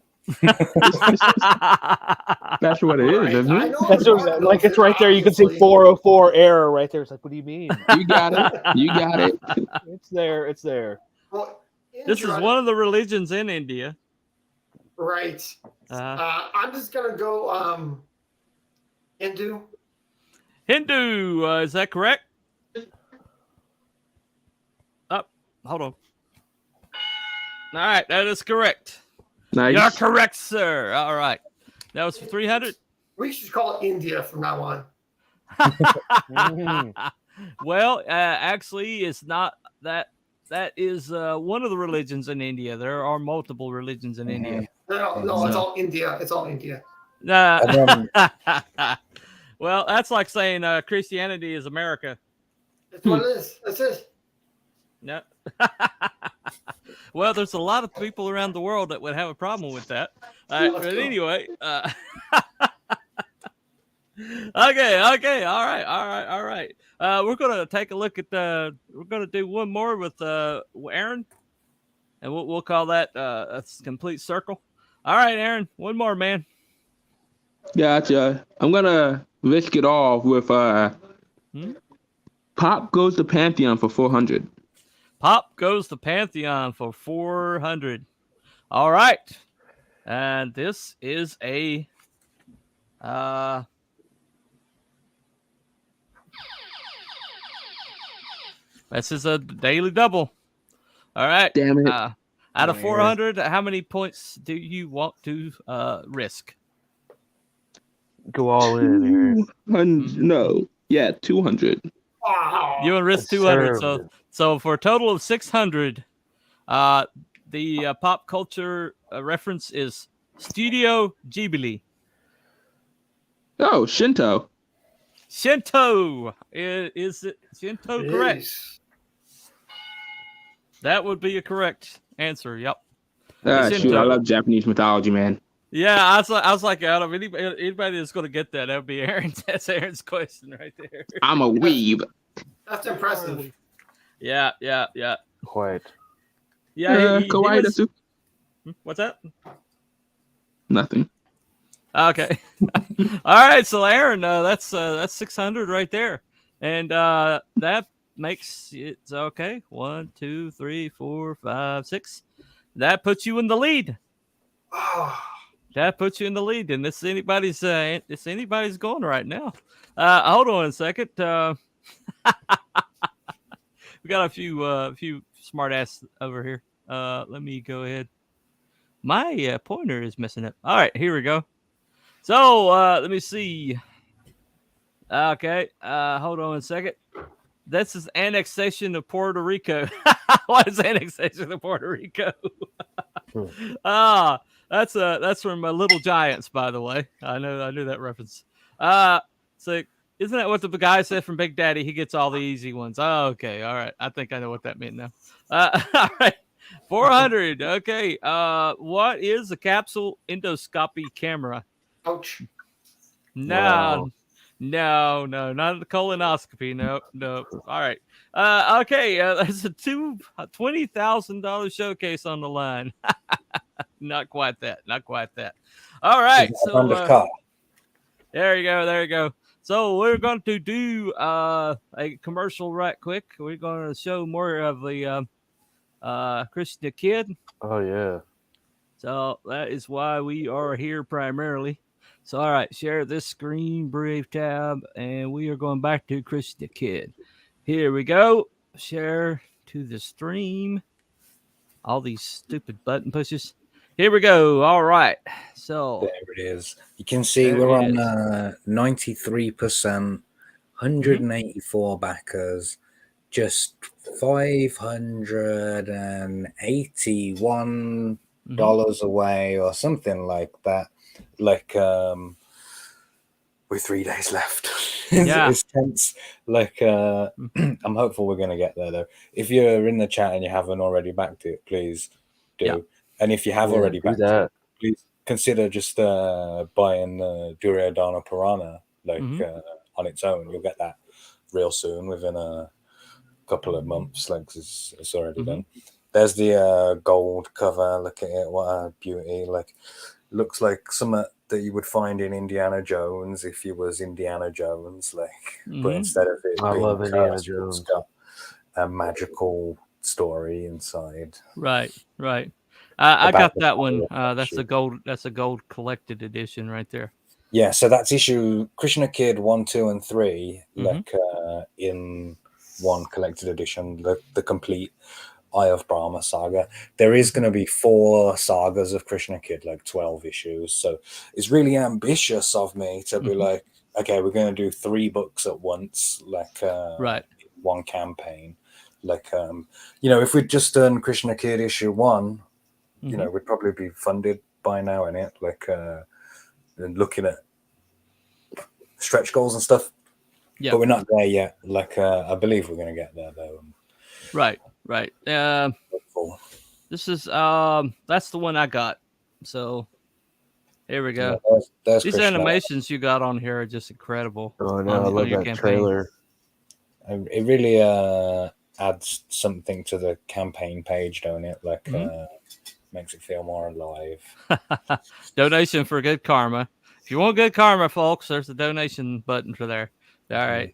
That's what it is, Right, isn't I it? know That's the what, Bible like it's is, right there. You can see obviously. 404 error right there. It's like, what do you mean? You got it. You got it. It's there. It's there. Well, This is Indra- one of the religions in India. Right. I'm just gonna go Hindu. Hindu, is that correct? Oh, hold on. All right, that is correct. Nice. You're correct, sir. All right. That was for 300. We should call it India from now on. Well, actually, it's not that. That is one of the religions in India. There are multiple religions in India. No, it's all India. It's all India. And Well, that's like saying Christianity is America. That's what it is. That's it. No. Well, there's a lot of people around the world that would have a problem with that. Let's But go. anyway, okay. All right. We're gonna take a look at we're gonna do one more with Aaron, and we'll call that a complete circle. All right, Aaron, one more, man. Gotcha. I'm gonna risk it off with Pop goes to Pantheon for 400. Pop goes to Pantheon for 400. All right, and this is a This is a daily double. All right. Damn it. Out of 400, how many points do you want to risk? Go all in, Aaron. 200. No. Yeah, 200. Wow. You want to risk 200. Conservative. So for a total of 600, the pop culture reference is Studio Ghibli. Oh, Shinto. Shinto. Is it Shinto correct? Jeez. That would be a correct answer. Yep. Shoot, Shinto. I love Japanese mythology, man. Yeah, I was like, out of anybody that's going to get that, that would be Aaron's. That's Aaron's question right there. I'm a weeb. That's impressive. Yeah. Quite. Yeah. Kawaii desu. What's that? Nothing. Okay. All right. So Aaron, that's 600 right there, and that makes it okay. 1, 2, 3, 4, 5, 6. That puts you in the lead. That puts you in the lead, and this anybody's going right now. Hold on a second. We got a few smart ass over here. Let me go ahead. My pointer is messing up. All right, here we go. So let me see. Okay, hold on a second. This is annexation of Puerto Rico. What is annexation of Puerto Rico? That's from Little Giants, by the way. I knew that reference. So isn't that what the guy said from Big Daddy? He gets all the easy ones. Oh, okay, all right. I think I know what that meant now. All right, 400. Okay. What is a capsule endoscopy camera? Ouch. No, not the colonoscopy. No. All right. Okay. There's a $20,000 showcase on the line. Not quite that. All right. So there you go. So we're going to do a commercial right quick. We're going to show more of the Krishna Kid. Oh yeah. So that is why we are here primarily. So, all right, share this screen, Brave tab, and we are going back to Krishna Kid. Here we go. Share to the stream. All these stupid button pushes. Here we go. All right. So there it is. You can see we're on 93%, 184 backers, just $581 away or something like that. Like with 3 days left. It's tense. Like I'm hopeful we're gonna get there though. If you're in the chat and you haven't already backed it, please do. Yeah. And if you have already backed it, please consider just buying Duryodhana Purana on its own. You'll get that real soon, within a couple of months. Like it's already done. There's the gold cover. Look at it, what a beauty! Like, looks like something that you would find in Indiana Jones if you was Indiana Jones. Like, but instead of it I being love cursed, Indiana Jones. it's got a magical story inside. Right. I got that one. That's a gold collected edition right there. Yeah, so that's issue Krishna Kid 1, 2, and 3, like in one collected edition, the complete Eye of Brahma saga. There is going to be 4 sagas of Krishna Kid, like 12 issues. So it's really ambitious of me to be like, okay, we're going to do 3 books at once, like one campaign. Like, if we'd just done Krishna Kid issue 1, we'd probably be funded by now, innit? Like, and looking at stretch goals and stuff. Yeah, but we're not there yet. Like, I believe we're going to get there, though. Right. This is that's the one I got. So here we go. Yeah, there's these Krishna. Animations you got on here are just incredible. Oh no, I love that campaign. Trailer. It really adds something to the campaign page, don't it? Like, makes it feel more alive. Donation for good karma. If you want good karma, folks, there's the donation button for there. All right.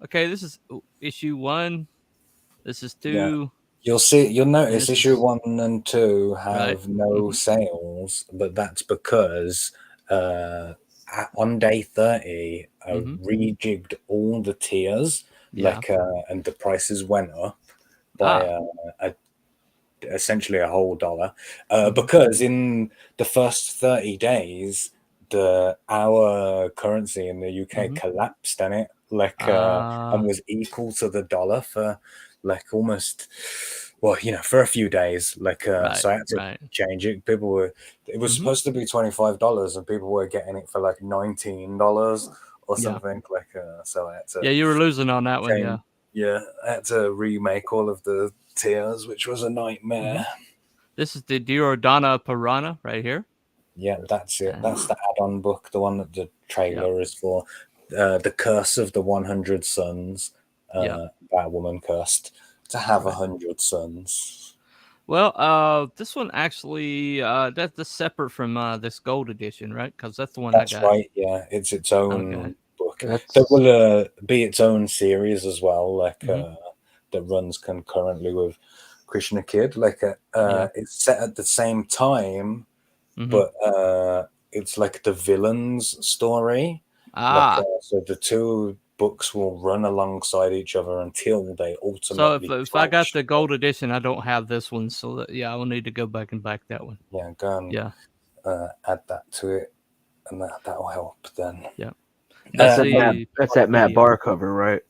Okay, this is issue 1. This is 2. Yeah. You'll notice issue 1 and 2 have no sales, but that's because on day 30, I rejigged all the tiers Yeah. And the prices went up by essentially a whole $1, because in the first 30 days, our currency in the UK collapsed, and it and was equal to the dollar for almost, well, for a few days. So I had to change it. It was supposed to be $25, and people were getting it for $19 or something. So I had to. Yeah, you were losing on that one. Yeah. Yeah, I had to remake all of the tiers, which was a nightmare. This is the Diodana Purana right here. Yeah, that's it. That's the add-on book, the one that the trailer is for. The Curse of the 100 Sons. That woman cursed to have 100 sons. Well, this one actually, that's separate from this gold edition, right? Because that's the one That's I got. right. Yeah, it's its own book. There will be its own series as well, that runs concurrently with Krishna Kid. It's set at the same time, but it's like the villain's story. So the two books will run alongside each other until they ultimately. So if I got the gold edition, I don't have this one. So I will need to go back and back that one. Yeah, go and add that to it, and that'll help then. Yeah, that's that Matt Barr cover, right?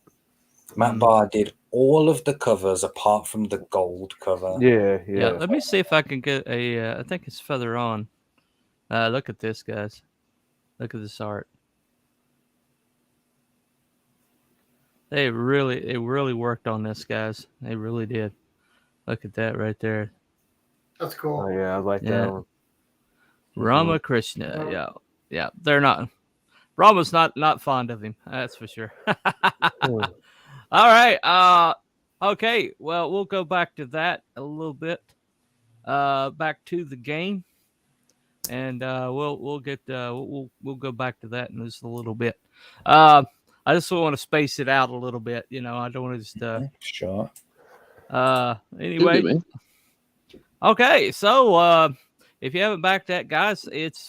Matt Barr did all of the covers apart from the gold cover. Yeah. Let me see if I can get I think it's further on. Look at this, guys. Look at this art. They really worked on this, guys. They really did. Look at that right there. That's cool. Oh, yeah, I like that one. Ramakrishna. Yeah. They're not. Rama's not fond of him. That's for sure. All right. Okay. Well, we'll go back to that a little bit. Back to the game, and we'll go back to that in just a little bit. I just want to space it out a little bit. I don't want to just. Sure. Anyway. Okay. So if you haven't backed that, guys, it's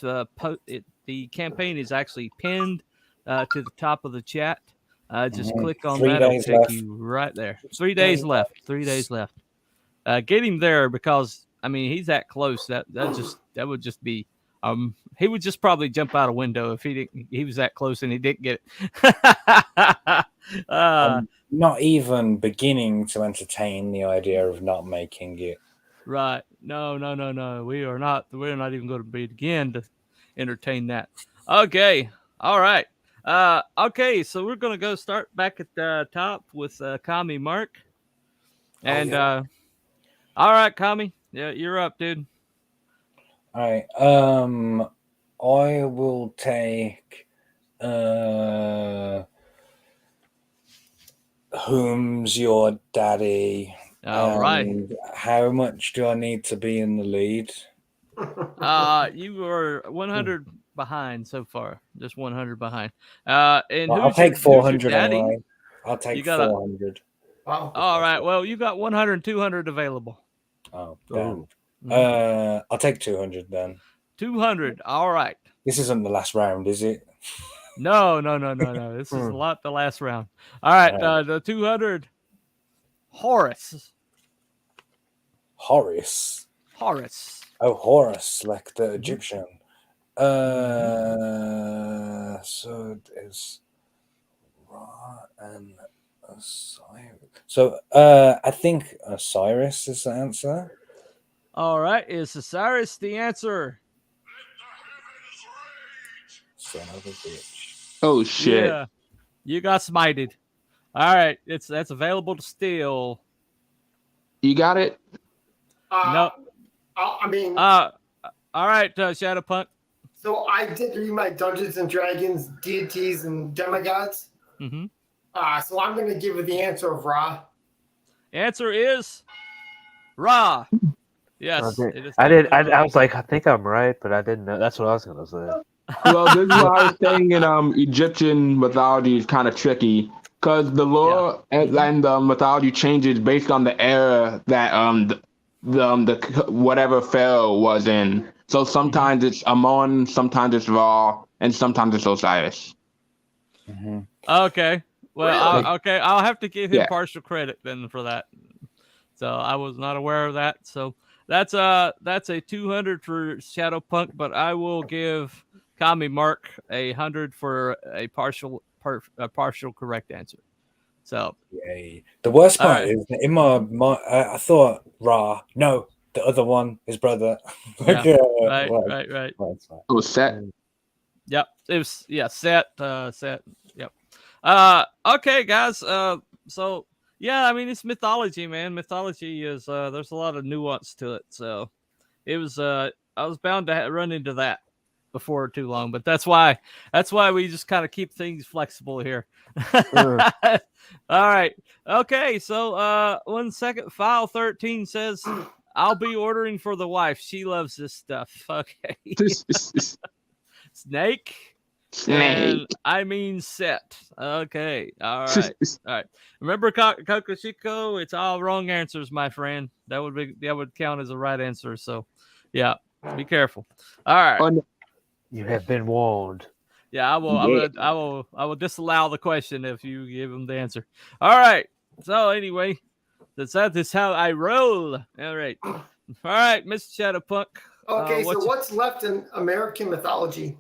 the campaign is actually pinned to the top of the chat. Just click on that. It'll take you right there. 3 days left. 3 days left. Get him there, because he's that close. That would just be. He would just probably jump out a window if he was that close and he didn't get it. I'm not even beginning to entertain the idea of not making it. Right. No. We're not even going to begin to entertain that. Okay. All right. Okay. So we're going to go start back at the top with CommieMark. And all right, Commie. Yeah, you're up, dude. All right. I will take Whom's Your Daddy? All right. How much do I need to be in the lead? You were 100 behind so far. Just 100 behind. And I'll take 400 anyway. I'll take 400. Wow. All right. Well, you got 100 and 200 available. Oh, damn. I'll take 200 then. 200. All right. This isn't the last round, is it? No. This is the last round. All right. The 200. Horace. Oh, Horus, like the Egyptian. So it's Ra and Osiris. So I think Osiris is the answer. All right. Is Osiris the answer? Son of a bitch. Oh shit. Yeah. You got smited. All right. That's available to steal. You got it? No. All right, Shadowpunk. So I did read my Dungeons and Dragons, deities, and demigods. Mm-hmm. So I'm going to give it the answer of Ra. Answer is Ra. Yes. I was like, I think I'm right, but I didn't know. That's what I was going to say. Well, this is what I was saying in Egyptian mythology is kind of tricky, because the lore and the mythology changes based on the era that the whatever pharaoh was in. So sometimes it's Amon, sometimes it's Ra, and sometimes it's Osiris. Okay. Well, Really? okay, I'll have to give him Yeah. partial credit then for that. So I was not aware of that. So that's a 200 for Shadowpunk, but I will give CommieMark 100 for a partial correct answer. So Yay. The worst All part right. is in my I thought Ra. No, the other one, his brother. Yeah. Right. Right. It was set. Yep. It was set. Yep. Okay, guys. So yeah, I mean it's mythology, man. Mythology is there's a lot of nuance to it. So it was I was bound to run into that before too long, but that's why we just kind of keep things flexible here. All right. Okay, so 1 second. File 13 says I'll be ordering for the wife. She loves this stuff. Okay. Snake. And I mean set. Okay. All right. Remember Kokoshiko? It's all wrong answers, my friend. That would count as a right answer. So yeah, be careful. All right. You have been warned. Yeah, I will disallow the question if you give him the answer. All right. So anyway, that is how I roll. All right. All right, Mr. Shadowpunk. Okay, so what's left in American mythology?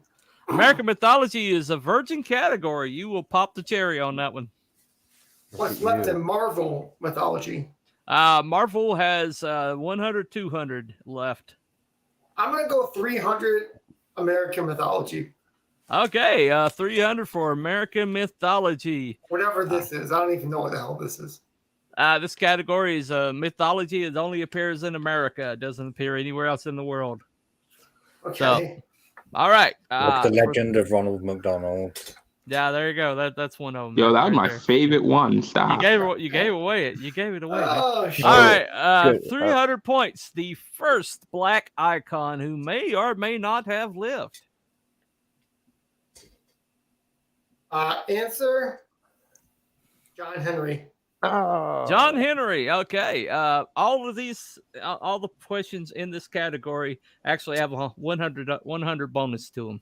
American mythology is a virgin category. You will pop the cherry on that one. What's left in Marvel mythology? Marvel has 100, 200 left. I'm going to go 300 American mythology. Okay, 300 for American mythology. Whatever this is. I don't even know what the hell this is. This category is mythology. It only appears in America. It doesn't appear anywhere else in the world. Okay. So, all right. Like the legend of Ronald McDonald. Yeah, there you go. That's one of them. Yo, that was my favorite one. Stop. You gave it away. You gave it away. Oh, shit. All right. 300 points. The first black icon who may or may not have lived. Answer John Henry. John Henry. Okay. All the questions in this category actually have a 100 bonus to them.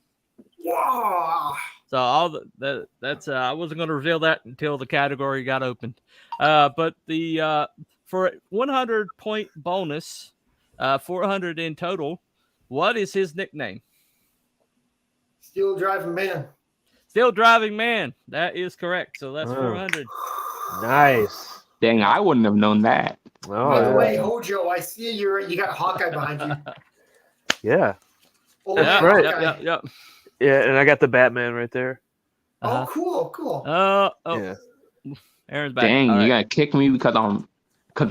Wow. So that's I wasn't going to reveal that until the category got opened. But the for 100 point bonus, 400 in total. What is his nickname? Steel Driving Man. Still Driving Man. That is correct. So that's 400. Nice. Dang, I wouldn't have known that. Oh, By the way, Hojo, I see you got Hawkeye behind you. Yeah. Oh, Yeah, right. Yep. Yeah, and I got the Batman right there. Oh, cool. Yeah. Aaron's back. Dang, All you right. gotta kick me because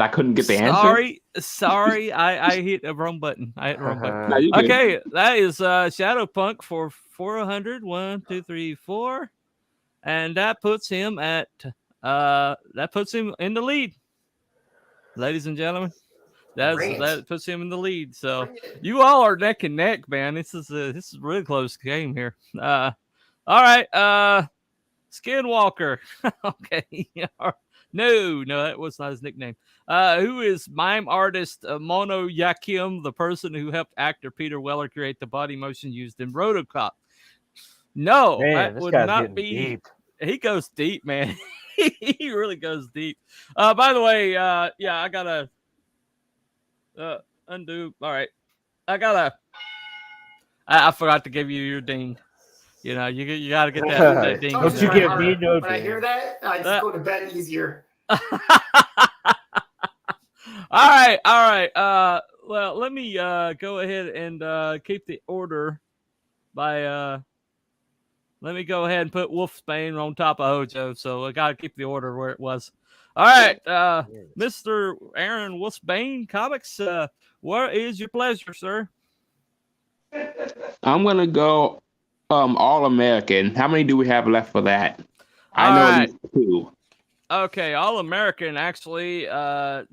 I couldn't get the answer. Sorry, I hit the wrong button. No, you good. Okay, that is Shadowpunk for 400. 1, 2, 3, 4, and that puts him at in the lead, ladies and gentlemen. That puts him in the lead. So you all are neck and neck, man. This is a really close game here. All right, Skinwalker. Okay. No, that was not his nickname. Who is mime artist Mono Yakim, the person who helped actor Peter Weller create the body motion used in RoboCop? No, Man, that this would guy's not getting be. deep. He goes deep, man. He really goes deep. By the way, I gotta undo. All right, I forgot to give you your ding. You know, you gotta get that ding. Don't you give me no When I hear that, I just go to bed easier. All right. Well, let me go ahead and keep the order by let me go ahead and put Wolfsbane on top of Hojo, so I gotta keep the order where it was. All right, Mr. Aaron Wolfsbane Comics, what is your pleasure, sir? I'm gonna go All American. How many do we have left for that? I know at least 2. Okay, All American actually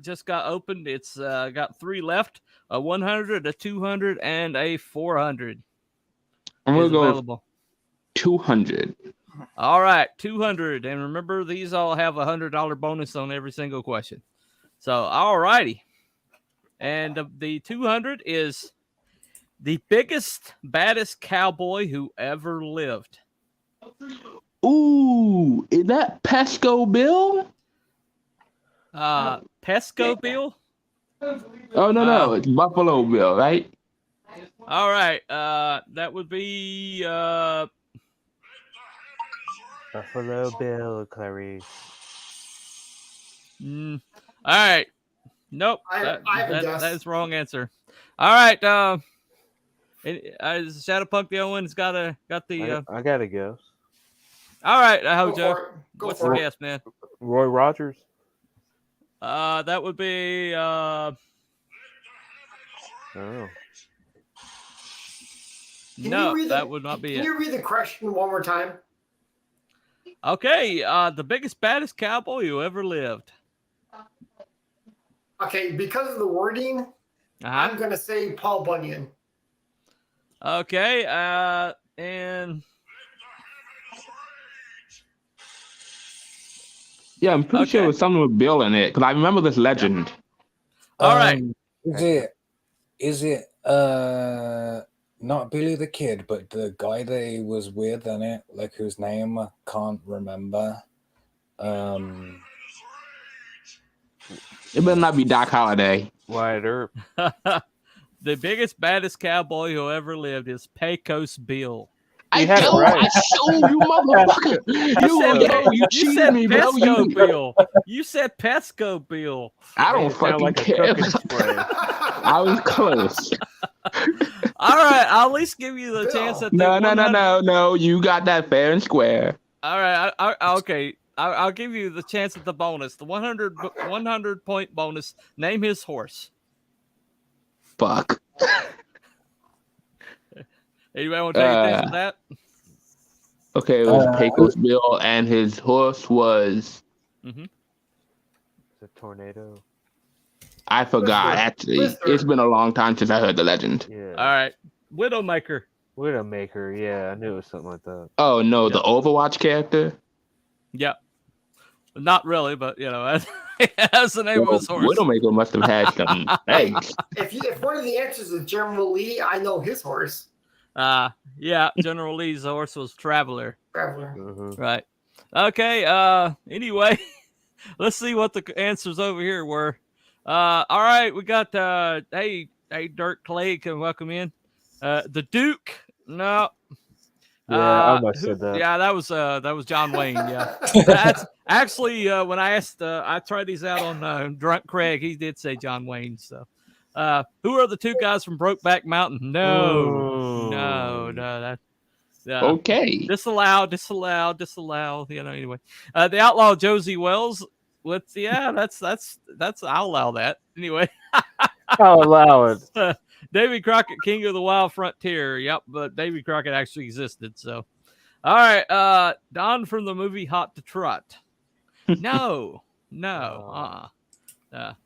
just got opened. It's got 3 left: a 100, a 200, and a 400. I'm gonna go available. 200. All right, 200, and remember these all have $100 bonus on every single question. So, all righty, and the 200 is the biggest, baddest cowboy who ever lived. Ooh, is that Pesco Bill? Pesco Bill. Oh no, it's Buffalo Bill, right? All right. That would be Buffalo Bill, Clarice. all right. Nope. I have a guess. That is the wrong answer. All right. Is Shadowpunk the only one who's got the? I got to guess. All right, Go Hojo. for it. Go What's for the it. guess, man? Roy Rogers. That would be Oh. no. That would not be Can it. you read the question one more time? Okay. The biggest, baddest cowboy who ever lived. Okay, because of the wording, I'm gonna say Paul Bunyan. Okay. And Yeah, I'm pretty sure it was something with Bill in it because I remember this legend. all right. Is it not Billy the Kid, but the guy that he was with in it, like whose name I can't remember. It better not be Doc Holliday. Wyatt Earp. The biggest, baddest cowboy who ever lived is Pecos Bill. I had it know, right. I showed you, motherfucker. You cheated me, bro. Pesco Bill. You said Pesco Bill. I don't It sounded fucking like a care. cooking spray. I was close. All right, I'll at least give you the chance at the No. You got that fair and square. All right, okay. I'll give you the chance at the bonus, the 100 point bonus. Name his horse. Fuck. Anybody want to take a chance at that? Okay, it was Pecos Bill, and his horse was. Mm-hmm. It's a tornado. I forgot. Actually, it's been a long time since I heard the legend. Yeah. All right, Widowmaker. Widowmaker. Yeah, I knew it was something like that. Oh no, the Overwatch character. Yep. Not really, but you know, that's the name of his horse. Widowmaker must have had some eggs. If one of the answers is General Lee, I know his horse. Yeah, General Lee's horse was Traveler. Traveler. Mm-hmm. Right. Okay. Anyway, let's see what the answers over here were. All right, we got hey Dirk Clay, can welcome in. The Duke. No. Yeah, I almost said that. Yeah, that was John Wayne. Yeah, that's actually when I asked, I tried these out on Drunk Craig. He did say John Wayne. So, who are the two guys from Brokeback Mountain? No. That Okay. disallowed. You know, anyway, the outlaw Josie Wells. That's I'll allow that anyway. I'll allow it. Davy Crockett, King of the Wild Frontier. Yep, but Davy Crockett actually existed. So, all right. Don from the movie Hot to Trot. No. I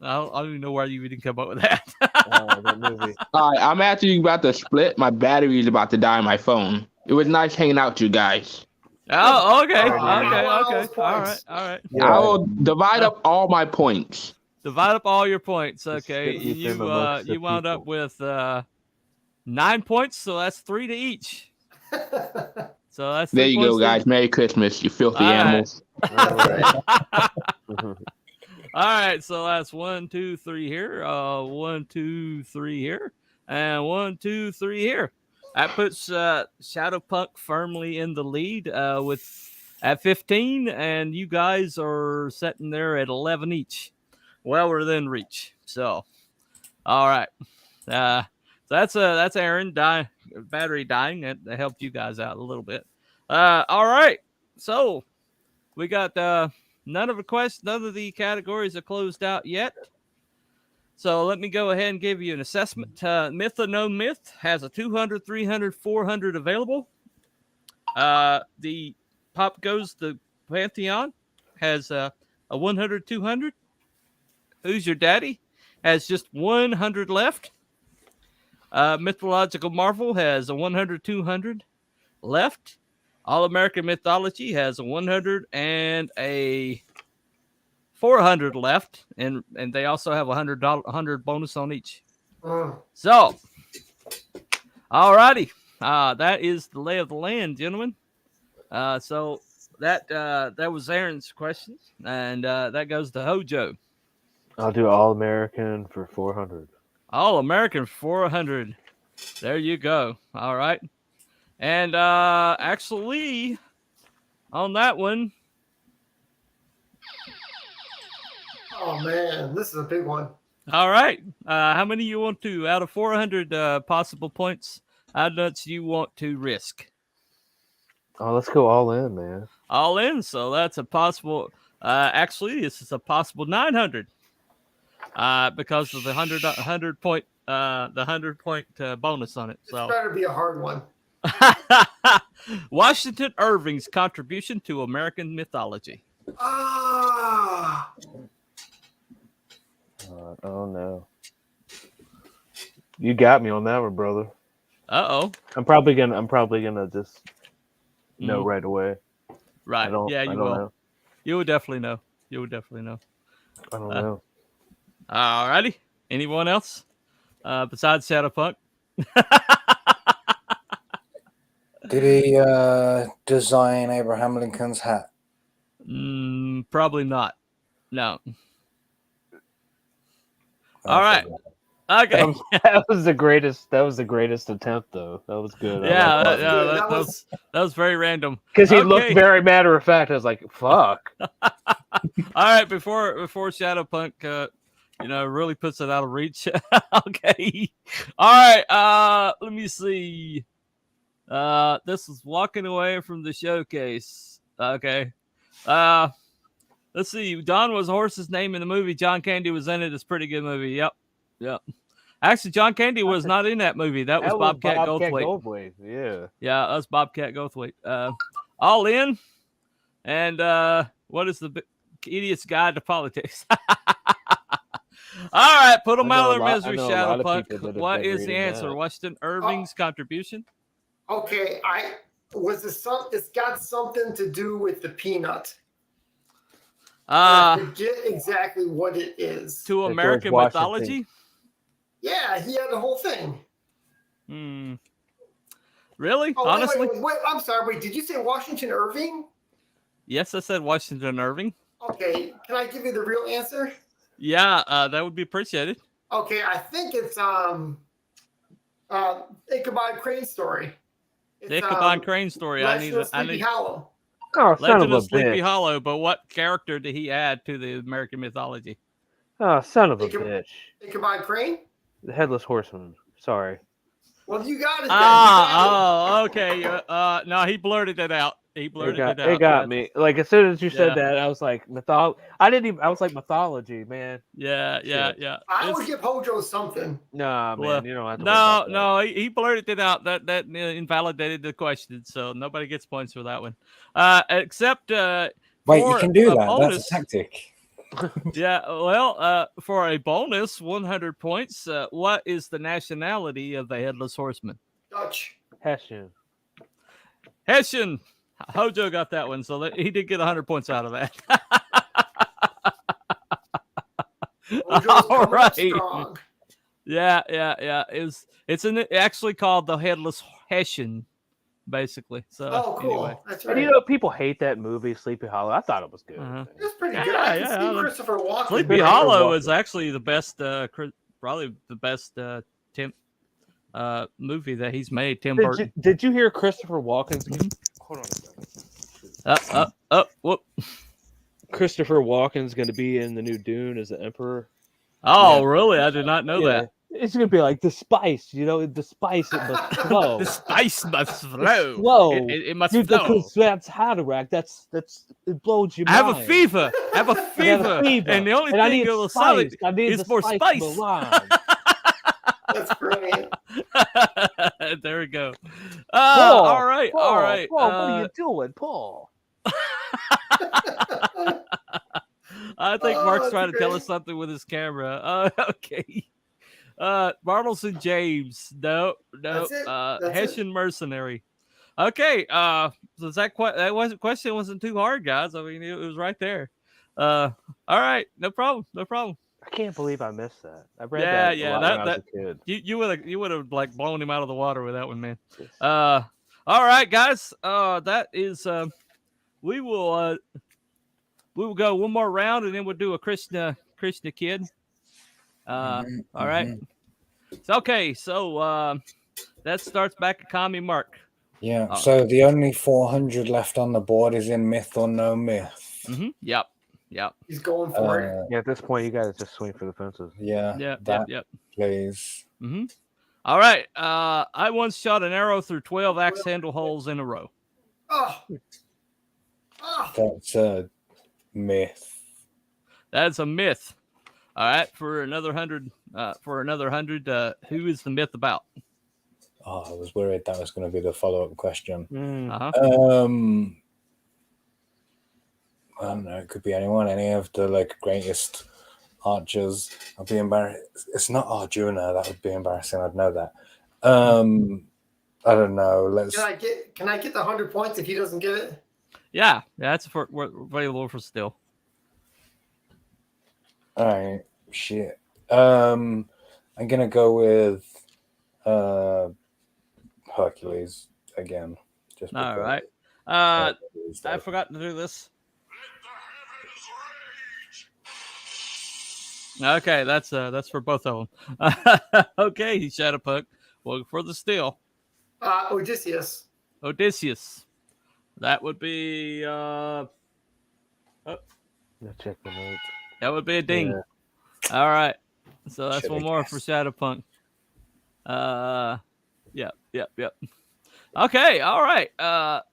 don't even know where you didn't come up with that. That movie. All right, I'm actually about to split. My battery is about to die on my phone. It was nice hanging out with you guys. Oh, okay. Oh, Okay. wow, All points. right. Yeah. I will divide up all my points. Divide up all your points. Okay. Distribute them amongst the You wound up people. with 9 points, so that's 3 to each. So that's There 3 you go, points guys. Merry Christmas, you filthy All right. animals. All right. All right, so that's 1, 2, 3 here. 1, 2, 3 here, and 1, 2, 3 here. That puts Shadowpunk firmly in the lead at 15, and you guys are sitting there at 11 each. Well, we're within reach. So, all right. So that's Aaron battery dying. That helped you guys out a little bit. All right. So we got none of the categories are closed out yet. So let me go ahead and give you an assessment. Myth or No Myth has a 200, 300, 400 available. The Pop Goes the Pantheon has a 100, 200. Who's Your Daddy has just 100 left. Mythological Marvel has a 100, 200 left. All American Mythology has a 100 and a 400 left, and they also have $100 bonus on each. So, all righty, that is the lay of the land, gentlemen. So that was Aaron's questions, and that goes to Hojo. I'll do All American for 400. All American 400. There you go. All right. And actually, on that one, Oh man, this is a big one. all right. How many you want to out of 400 possible points? How much you want to risk? Oh, let's go all in, man. All in. So that's a possible. Actually, this is a possible 900. Because of the 100 point bonus on it. This So better be a hard one. Washington Irving's contribution to American mythology. Ah, Oh no. You got me on that one, brother. Uh-oh. I'm probably gonna just know right away. Right. Yeah, you I don't will. know. You will definitely know. You will definitely know. I don't know. All righty. Anyone else? Besides Shadowpunk? Did he design Abraham Lincoln's hat? Probably not. No. All right. Okay. That was the greatest attempt, though. That was good. Yeah, that that was very random. Because he Okay. looked very matter of fact. I was like, "Fuck." All right, before Shadowpunk, really puts it out of reach. Okay. All right. Let me see. This is walking away from the showcase. Okay. Let's see. Don was a horse's name in the movie. John Candy was in it. It's a pretty good movie. Yep. Actually, John Candy was not in that movie. That was Bobcat Goldthwait. Yeah. Yeah, that's Bobcat Goldthwait. All in. And what is the idiot's guide to politics? All right, put them out of their misery, Shadowpunk. What is the answer? Washington Irving's contribution? okay. It's got something to do with the peanut. I forget exactly what it is. To Like American George mythology? Yeah, he had the whole thing. Really? Oh, Honestly? wait, I'm sorry. Wait, did you say Washington Irving? Yes, I said Washington Irving. Okay, can I give you the real answer? Yeah, that would be appreciated. Okay, I think it's Ichabod Crane story. It's, The Ichabod Crane story. Legend of Sleepy Hollow. Oh, son Legend of a of Sleepy bitch. Hollow, but what character did he add to the American mythology? Oh, son of a Ichabod- bitch. Ichabod Crane? The Headless Horseman. Sorry. Well, you got it. Okay. No, he blurted it out. He blurted it out. It got me. Like as soon as you said Yeah. that, I was like I was like mythology, man. Yeah. I would give Hojo something. Nah, man, Well, you don't have to. worry about that. No, he blurted it out. That invalidated the question, so nobody gets points for that one. Except Wait, for you can do a that. bonus. That's a tactic. Yeah, well, for a bonus 100 points, what is the nationality of the Headless Horseman? Dutch. Hessian. Hessian. Hojo got that one, so he did get 100 points out of that. Hojo's All coming up right. strong. Yeah. It's actually called the Headless Hessian, basically. So Oh, cool. anyway. That's And right. people hate that movie, Sleepy Hollow. I thought it was good. Uh-huh. It's pretty Yeah, good. I can yeah, see Christopher Walken. Sleepy Christopher Hollow Walken. is actually the best, probably the best Tim movie that he's made. Tim Burton. Did you hear Christopher Walken's? Hold on a second. Whoop. Christopher Walken's going to be in the new Dune as the Emperor. Oh, really? I did not know Yeah. that. It's going to be like the spice, the spice it must flow. The spice must flow. Flow. It must Dude, flow. because that's Haderach. That's it blows your I have mind. a fever. I have a fever. And the only I thing need that will sell it spice. I need is the more spice. spice. of the lime. That's brilliant. There we go. Paul, All right. Paul, All right. Paul, what are you doing, Paul? I think Oh, Mark's that's trying to tell great. us something with his camera. Okay. Bartles and James. No. That's it. That's it. Hessian mercenary. Okay. So that question wasn't too hard, guys. I mean, it was right there. All right. No problem. I can't believe I missed that. I read Yeah, that yeah, a lot when I was a kid. You would have like blown him out of the water with that one, man. Yes. All right, guys. That is we will go one more round, and then we'll do a Krishna Kid. All right. So, okay, so that starts back at CommieMark. Yeah. So the only 400 left on the board is in myth or no myth. Yep. He's going for it. Yeah, at this point, you guys just swing for the fences. Yeah. Yep. Please. All right. I once shot an arrow through 12 axe handle holes in a row. Oh. That's a myth. That's a myth. All right, for another 100. Who is the myth about? Oh, I was worried that was going to be the follow-up question. Uh-huh. I don't know. It could be anyone. Any of the greatest archers. I'd be embarrassed. It's not Arjuna. That would be embarrassing. I'd know that. I don't know. Let's. Can I get the 100 points if he doesn't get it? Yeah, that's available for still. All right. Shit. I'm gonna go with Hercules again. Just all because. right. I forgot to do this. Okay, that's for both of them. Okay, Shadowpunk. Well, for the still. Odysseus. That would be Let's check the notes. that would be a ding. Yeah. All right. So that's Should one I more guess? for Shadowpunk. Yep. Okay, all right.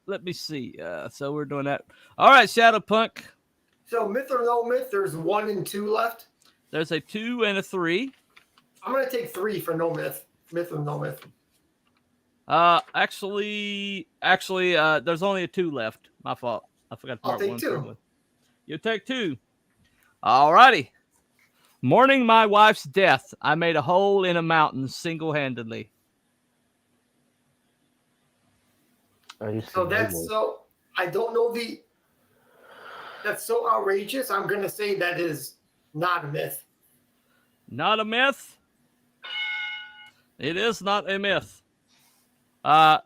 Let me see. So we're doing that. All right, Shadowpunk. So myth or no myth, there's 1 and 2 left. There's a 2 and a 3. I'm gonna take 3 for no myth. Myth or no myth. Actually, there's only a 2 left. My fault. I forgot to I'll mark take 1 2. for one. You take 2. All righty. Mourning my wife's death, I made a hole in a mountain single-handedly. So that's so. I don't know the. That's so outrageous. I'm gonna say that is not a myth. Not a myth. It is not a myth. A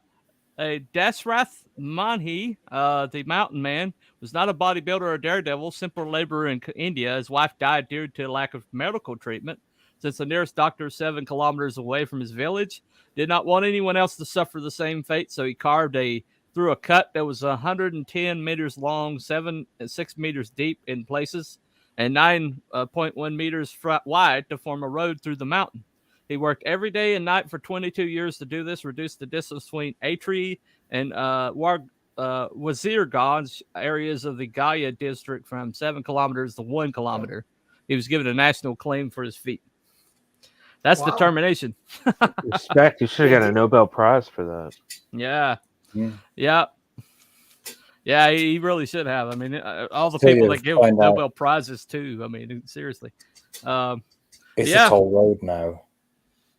Dasrath Manhi, the mountain man, was not a bodybuilder or daredevil, simple laborer in India. His wife died due to a lack of medical treatment. Since the nearest doctor is 7 kilometers away from his village, did not want anyone else to suffer the same fate, so he carved through a cut that was 110 meters long, 6 meters deep in places, and 9.1 meters wide to form a road through the mountain. He worked every day and night for 22 years to do this, reduce the distance between Atri and Wazirganj areas of the Gaya district from 7 kilometers to 1 kilometer. He was given a national acclaim for his feat. That's determination. Respect. You should have got a Nobel Prize for that. Yeah. Yeah. Yeah, he really should have. I mean, all the people that give Nobel Prizes too. I mean, seriously. It's a toll road now.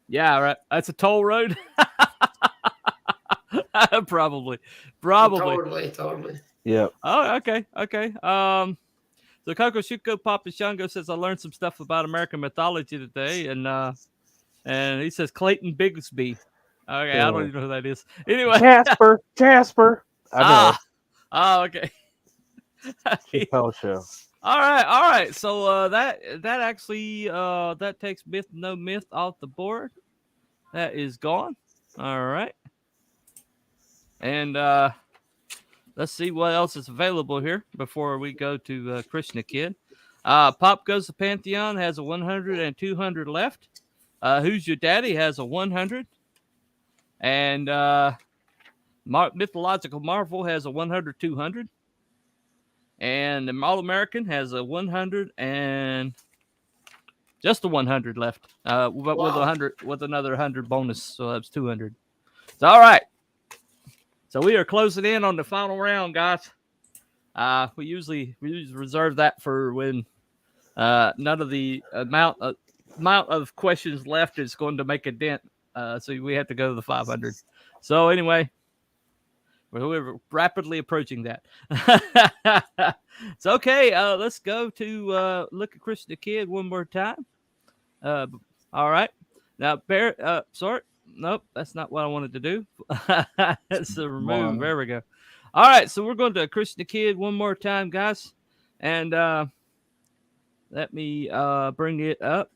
Yeah, right. That's a toll road. Probably. Totally. Yeah. Oh, okay. So Coco Shuko Papa Shango says I learned some stuff about American mythology today, and he says Clayton Bigsby. Okay, I don't even know who that is. Anyway, Jasper. I know. Oh, okay. Chappelle Show. All right. So that actually that takes myth no myth off the board. That is gone. All right. And let's see what else is available here before we go to Krishna Kid. Pop Goes the Pantheon has a 100 and 200 left. Who's Your Daddy has a 100. And Mythological Marvel has a 100, 200. And the All American has a 100 and just a 100 left. With 100 with another 100 bonus, so that's 200. So, all right. So we are closing in on the final round, guys. We usually reserve that for when none of the amount of questions left is going to make a dent. So we have to go to the 500. So anyway, we're rapidly approaching that. So okay, let's go to look at Krishna Kid one more time. All right. Now, sorry. Nope, that's not what I wanted to do. That's the remove. There we go. All right, so we're going to Krishna Kid one more time, guys, and let me bring it up.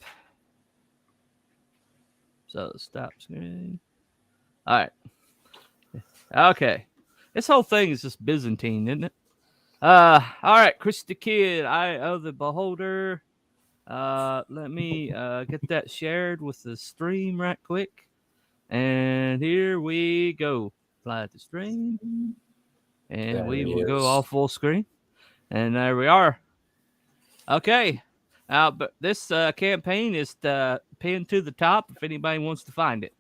So stop screen. All right. Okay. This whole thing is just Byzantine, isn't it? All right, Krishna Kid, Eye of the Beholder. Let me get that shared with the stream right quick. And here we go. Fly to stream. And There we he will go is. all full screen. And there we are. Okay. But this campaign is pinned to the top if anybody wants to find it.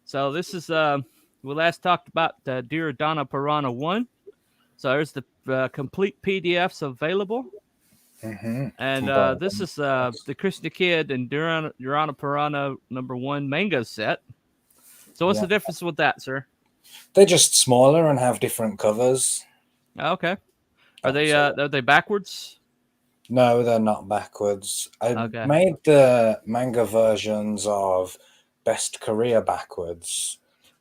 So this is we last talked about Duradana Purana 1. So there's the complete PDFs available. Mm-hmm. And this is the Krishna Kid and Durana Purana #1 manga set. So what's the difference with that, sir? They're just smaller and have different covers. Okay. Are they backwards? No, they're not backwards. I Okay. made the manga versions of Best Career backwards,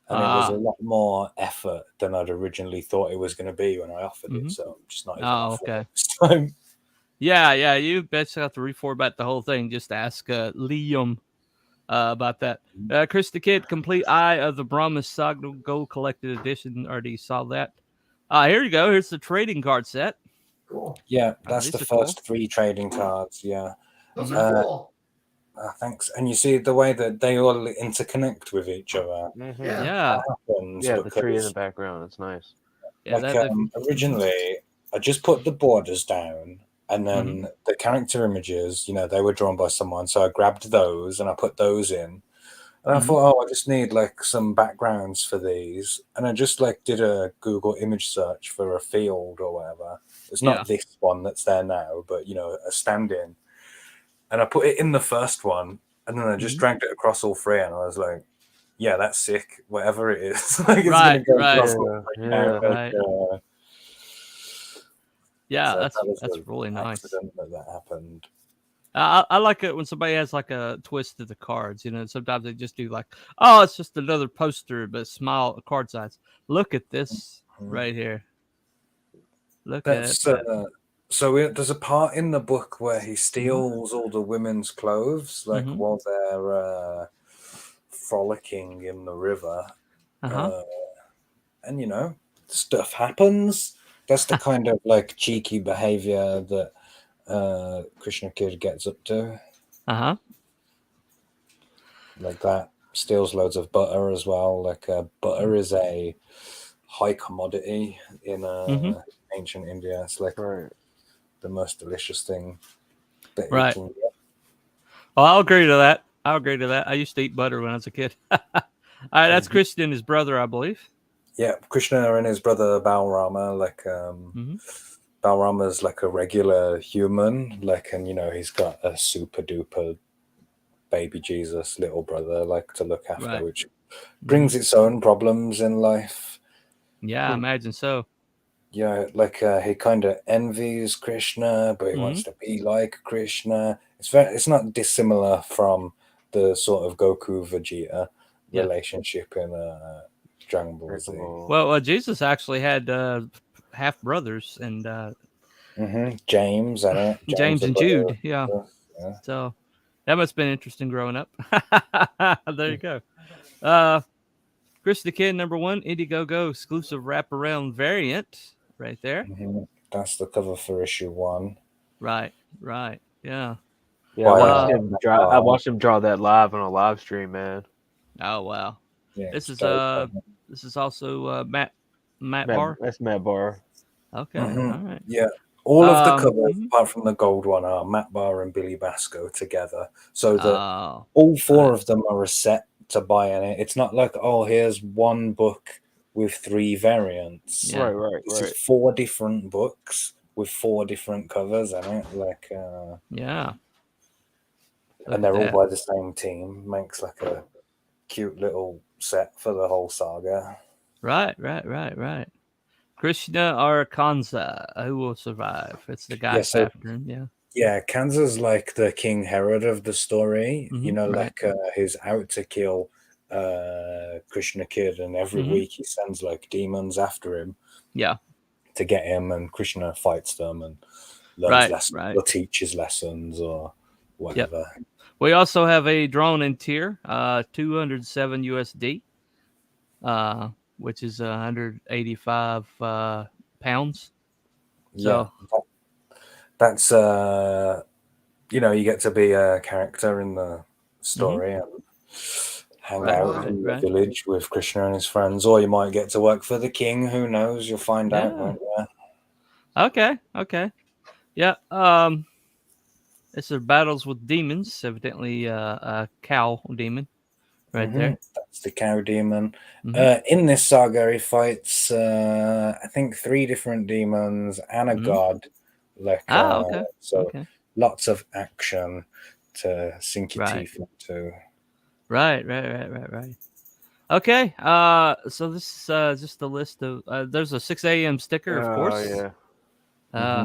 and it was a lot more effort than I'd originally thought it was going to be when I offered it. So I'm just not even offering it this time. Yeah. You basically have to reformat the whole thing. Just ask Liam about that. Krishna Kid, Complete Eye of the Brahma Saga Gold Collected Edition. Already saw that. Here you go. Here's the trading card set. Cool. Yeah, that's the first 3 trading cards. Yeah. Those are cool. Thanks. And you see the way that they all interconnect with each other. Mm-hmm. Yeah. The tree in the background. It's nice. Yeah, like originally, I just put the borders down, and then the character images, they were drawn by someone. So I grabbed those and I put those in. And I thought, I just need like some backgrounds for these. And I just like did a Google image search for a field or whatever. It's not this one that's there now, but a stand-in. And I put it in the first one, and then I just dragged it across all 3, and I was like, yeah, that's sick. Whatever it is. Like, it's gonna go across all 3 now. Yeah, so that's really nice. That happened. I like it when somebody has like a twist to the cards. Sometimes they just do like, oh, it's just another poster, but small card size. Look at this right here. Look at that. So there's a part in the book where he steals all the women's clothes, like while they're frolicking in the river. And stuff happens. That's the kind of like cheeky behavior that Krishna Kid gets up to. Like that. Steals loads of butter as well. Like butter is a high commodity in ancient India. It's like the most delicious thing that you can get. Well, I'll agree to that. I used to eat butter when I was a kid. All right, that's Krishna and his brother, I believe. Yeah, Krishna and his brother Balrama, like Balrama's like a regular human, like, and he's got a super duper baby Jesus little brother like to look after, which brings its own problems in life. Yeah, I imagine so. Yeah, like he kind of envies Krishna, but he wants to be like Krishna. It's not dissimilar from the sort of Goku Vegeta relationship in Dragon Ball Z. Well, Jesus actually had half brothers, and James and James and Jude. Yeah. So that must have been interesting growing up. There you go. Krishna Kid #1 Indiegogo exclusive wraparound variant right there. That's the cover for issue 1. Right. Yeah. Yeah, I watched him draw that live on a live stream, man. Oh wow. Yeah, this is also Matt Barr. That's Matt Barr. Okay. All right. Yeah. All of the covers, apart from the gold one, are Matt Barr and Billy Basco together. So that all 4 of them are a set to buy in it. It's not like, here's one book with 3 variants. Yeah. Right. It's just 4 different books with 4 different covers in it. Like, and they're all by the same team. Makes like a cute little set for the whole saga. Right. Krishna or Kanza, who will survive? It's the guy after him. Yeah, Kanza's like the King Herod of the story. Like he's out to kill Krishna Kid, and every Mhm. week he sends like demons after him Yeah. to get him, and Krishna fights them and learns lessons Right. or teaches lessons or whatever. We also have a drone in tier, 207 USD, which is 185 pounds. Yeah, So that's you know, you get to be a character in the story and hang Right, out in the right. village with Krishna and his friends, or you might get to work for the king. Who knows? You'll find out, Yeah. won't you? Okay. Yeah. It's a battles with demons. Evidently, a cow demon, right there. That's the cow demon. Mhm. In this saga, he fights, I think, 3 different demons and a Mhm. god. Like, Okay. so Okay. lots of action to sink your Right. teeth into. Right. Okay. So this is just a list of. There's a 6 a.m. sticker, of Oh course. yeah.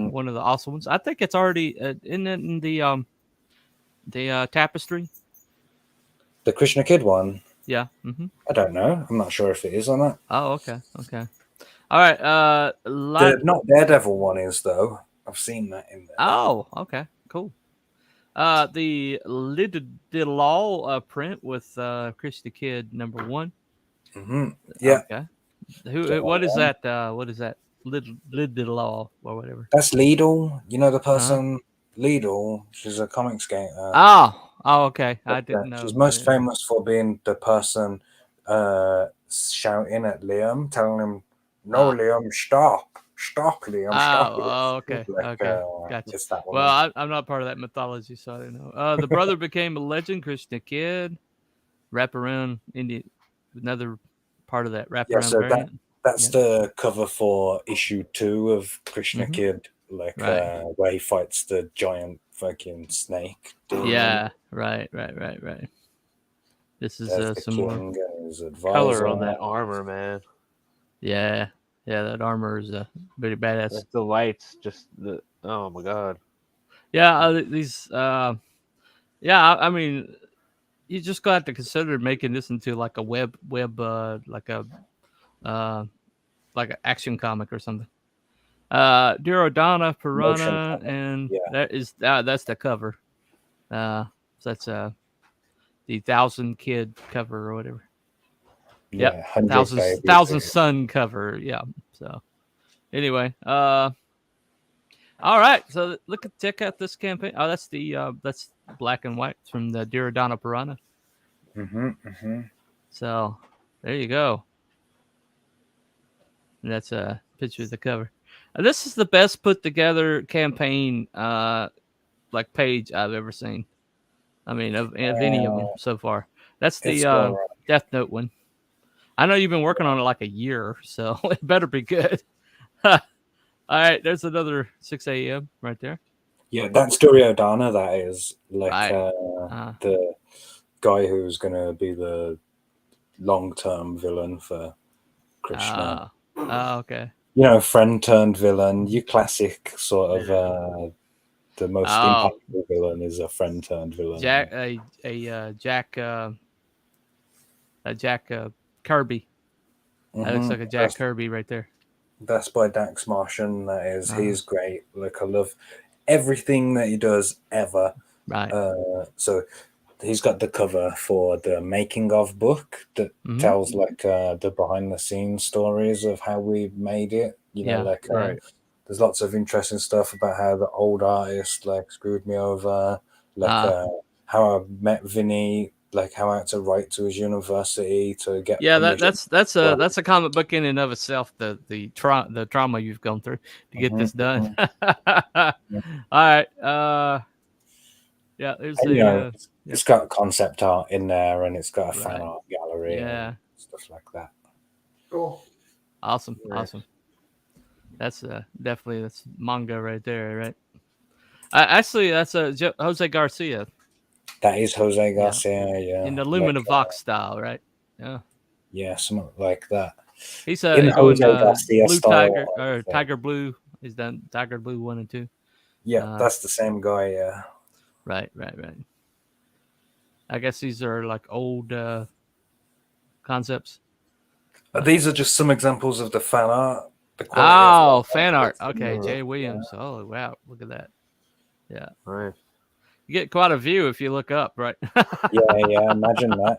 One of the awesome ones. I think it's already in the tapestry. The Krishna Kid one, Yeah. Mm-hmm. I don't know. I'm not sure if it is or not. Oh, okay. All right. The not Daredevil one is, though. I've seen that in there. Oh, okay. Cool. The Lidlaw print with Krishna Kid #1. Yeah. Okay. What is that? What is that? Lidlaw or whatever. That's Lidl. You know the person Lidl? She's a comic skater. Oh, okay. I didn't know. She's most famous for being the person shouting at Liam, telling him, "No, Liam, stop, Liam, stop." Oh, okay. Okay. Gotcha. It's that one. Well, I'm not part of that mythology, so I don't know. The brother became a legend, Krishna Kid. Wraparound another part of that wraparound so variant. that's the cover for issue 2 of Krishna Mhm. Kid, like Right. where he fights the giant fucking snake demon. Yeah. Right. This is There's the some king more and his advisor. Color on that armor, man. Yeah. That armor is pretty badass. Like the lights, just the oh my god. Yeah, these. Yeah, I mean, you just got to consider making this into like a web, like a, like an action comic or something. Durodana, Piranha, comic, and yeah. that's the cover. So that's the 1,000 Kid cover or whatever. Yeah, 1,000 Sun cover. Yeah. So anyway, all right. So check out this campaign. Oh, that's that's black and white from the Durodana Piranha. So there you go. And that's a picture of the cover. This is the best put together campaign like page I've ever seen. I mean, of any of them so far. That's the Death Note one. I know you've been working on it like a year, so it better be good. All right, there's another 6 a.m. right there. Yeah, that's Duryodhana. That is like Right. the guy who's going to be the long-term villain for Krishna. Okay. You know, friend turned villain. You classic sort of the most impactful villain is a friend turned villain. Jack Kirby. That looks like a Jack Kirby right there. That's by Dax Martian. That is, he's great. Like, I love everything that he does ever. Right. So he's got the cover for the making of book that tells like the behind the scenes stories of how we made it. You know, there's lots of interesting stuff about how the old artist like screwed me over, like how I met Vinny, like how I had to write to his university to get. Yeah, that's a comic book in and of itself. The trauma you've gone through to get this done. All right. Yeah, there's it's got concept art in there, and it's got a fan art gallery, and stuff like that. Cool. Awesome. That's definitely that's manga right there, right? Actually, that's Jose Garcia. That is Jose Garcia, yeah. In the Luminovox style, right? Yeah. Yeah, something like that. He's in Jose Garcia Blue style, Tiger or Tiger Blue. He's done Tiger Blue 1 and 2. Yeah, that's the same guy. Yeah. Right. I guess these are like old concepts. These are just some examples of the fan art. The quality of Fan art. Okay, Yeah. Jay Williams. Oh wow, look at that. Yeah, Nice. you get quite a view if you look up, right? yeah, imagine that.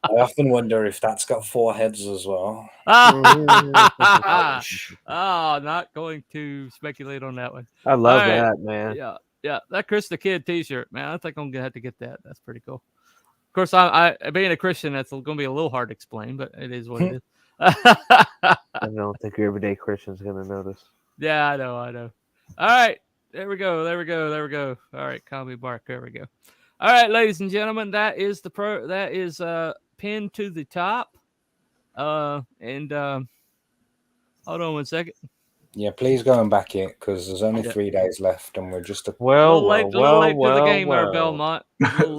I often wonder if that's got 4 heads as well. Ouch. Oh, not going to speculate on that one. I love All right. that, man. Yeah, that Krishna Kid T-shirt, man. I think I'm gonna have to get that. That's pretty cool. Of course, I being a Christian, that's going to be a little hard to explain, but it is what it is. I don't think your everyday Christian's gonna notice. Yeah, I know. All right, there we go. All right, CommieMark. There we go. All right, ladies and gentlemen, that is pinned to the top. Hold on one second. Yeah, please go and back it because there's only Yeah. 3 days left, and we're just a Little late to the game there, Belmont.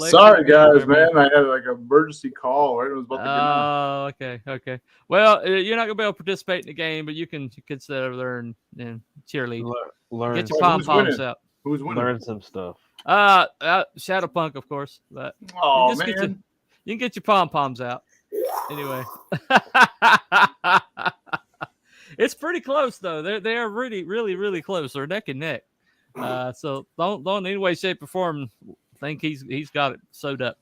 Sorry, guys, man. I had like an emergency call right when I was about to get on. Oh, okay. Well, you're not gonna be able to participate in the game, but you can sit over there and cheerlead. Learn, Get your Wait, pom who's poms winning? out. Who's winning? learn some stuff. Shadowpunk, of course. But Oh, you man. can get your pom poms out. Anyway, it's pretty close though. They are really close. They're neck and neck. So don't in any way, shape, or form think he's got it sewed up.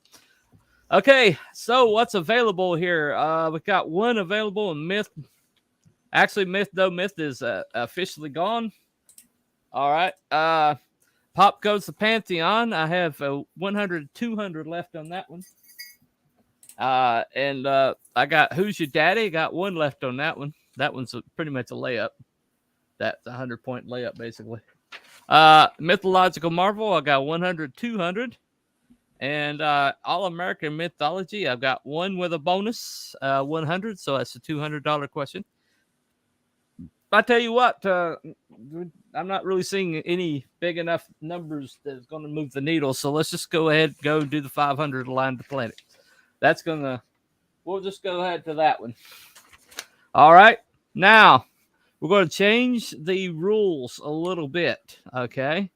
Okay, so what's available here? We got one available in Myth. Actually, Myth is officially gone. All right. Pop goes the Pantheon. I have 100, 200 left on that one. And I got Who's Your Daddy? I got 1 left on that one. That one's pretty much a layup. That's a 100-point layup, basically. Mythological Marvel, I got 100, 200. And All American Mythology, I've got 1 with a bonus, 100. So that's a $200 question. I tell you what, I'm not really seeing any big enough numbers that's going to move the needle. So let's just go ahead and go do the 500 Align the Planet. We'll just go ahead to that one. All right. Now, we're going to change the rules a little bit. Okay.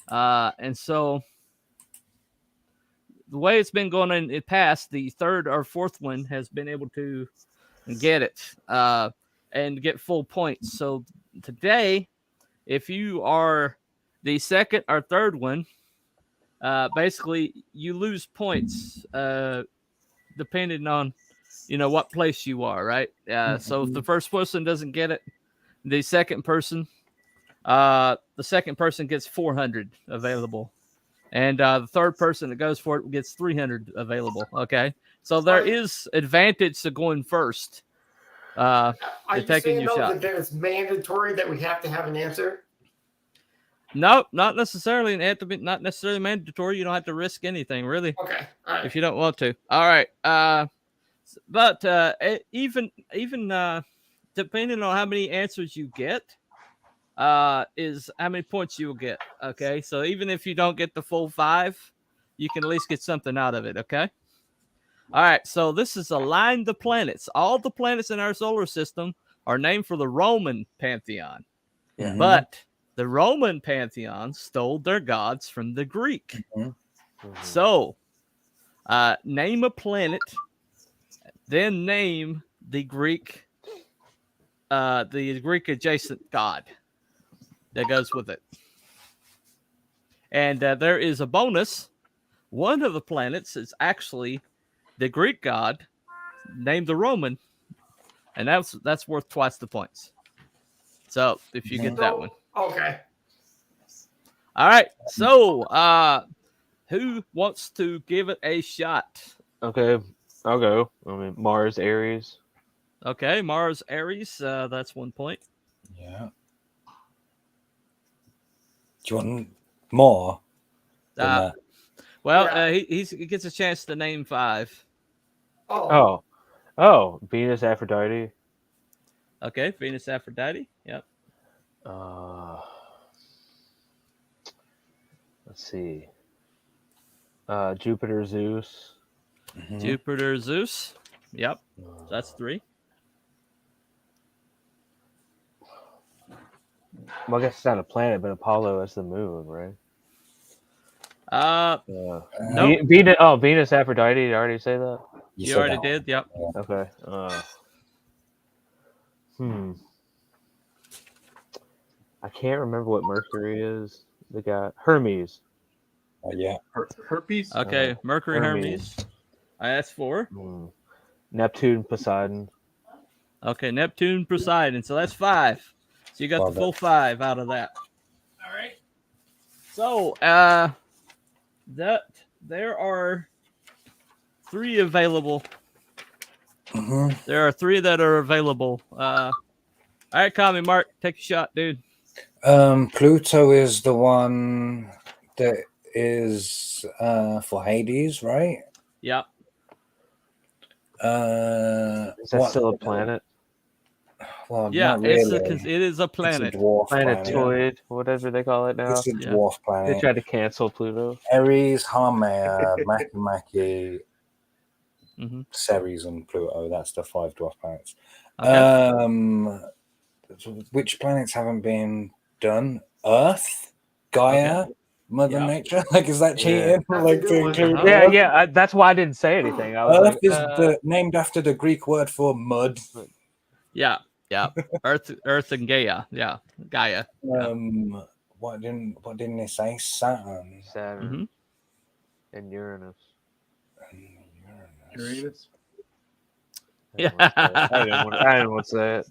And so the way it's been going in the past, the 3rd or 4th one has been able to get it and get full points. So today, if you are the 2nd or 3rd one, basically you lose points depending on what place you are, right? So if the first person doesn't get it, the second person gets 400 available, and the third person that goes for it gets 300 available. Okay, so there is advantage to going first. Are you taking saying your shot. that it's mandatory that we have to have an answer? No, not necessarily. Not necessarily mandatory. You don't have to risk anything, really. Okay, all right. If you don't want to. All right. But even depending on how many answers you get, is how many points you will get. Okay, so even if you don't get the full 5, you can at least get something out of it. Okay. All right. So this is Align the Planets. All the planets in our solar system are named for the Roman pantheon, but the Roman pantheon stole their gods from the Greek. So, name a planet. Then name the Greek adjacent god that goes with it. And there is a bonus. One of the planets is actually the Greek god named the Roman, and that's worth twice the points. So if you get that one. Okay. All right. So who wants to give it a shot? Okay, I'll go. Mars, Aries. Okay, Mars, Aries. That's 1 point. Yeah. Do you want more than that? Well, he gets a chance to name 5. Oh, Venus, Aphrodite. Okay, Venus, Aphrodite. Yep. Let's see. Jupiter, Zeus. Jupiter, Zeus. Yep. That's 3. Well, I guess it's not a planet, but Apollo is the moon, right? Nope. Venus, Aphrodite. Did I already say that? You said already that did. Yep. Okay. I can't remember what Mercury is. The guy Hermes. Yeah. Herpes. Okay. Mercury, Hermes. Hermes. I asked for. Neptune, Poseidon. Okay. Neptune, Poseidon. So that's 5. So you got the full 5 out of that. All right. So that there are 3 available. Mm-hmm. There are 3 that are available. All right, CommieMark, take a shot, dude. Pluto is the one that is for Hades, right? Yep. Is that still a planet? Well, Yeah, not it really. is a planet. It's a dwarf planet. Planetoid, whatever they call it now. It's a dwarf They planet. tried to cancel Pluto. Aries, Haumea, Makemake, Mm-hmm. Ceres, and Pluto. That's the 5 dwarf planets. Okay. Which planets haven't been done? Earth, Gaia, Mother Nature. Like, is that cheating? Like to include Earth? Yeah. That's why I didn't say anything. I was Earth like, is named after the Greek word for mud. Yeah. Earth and Gaia. Yeah, Gaia. What didn't they say? Saturn. Saturn and Uranus. Uranus. Yeah. I didn't want to say it.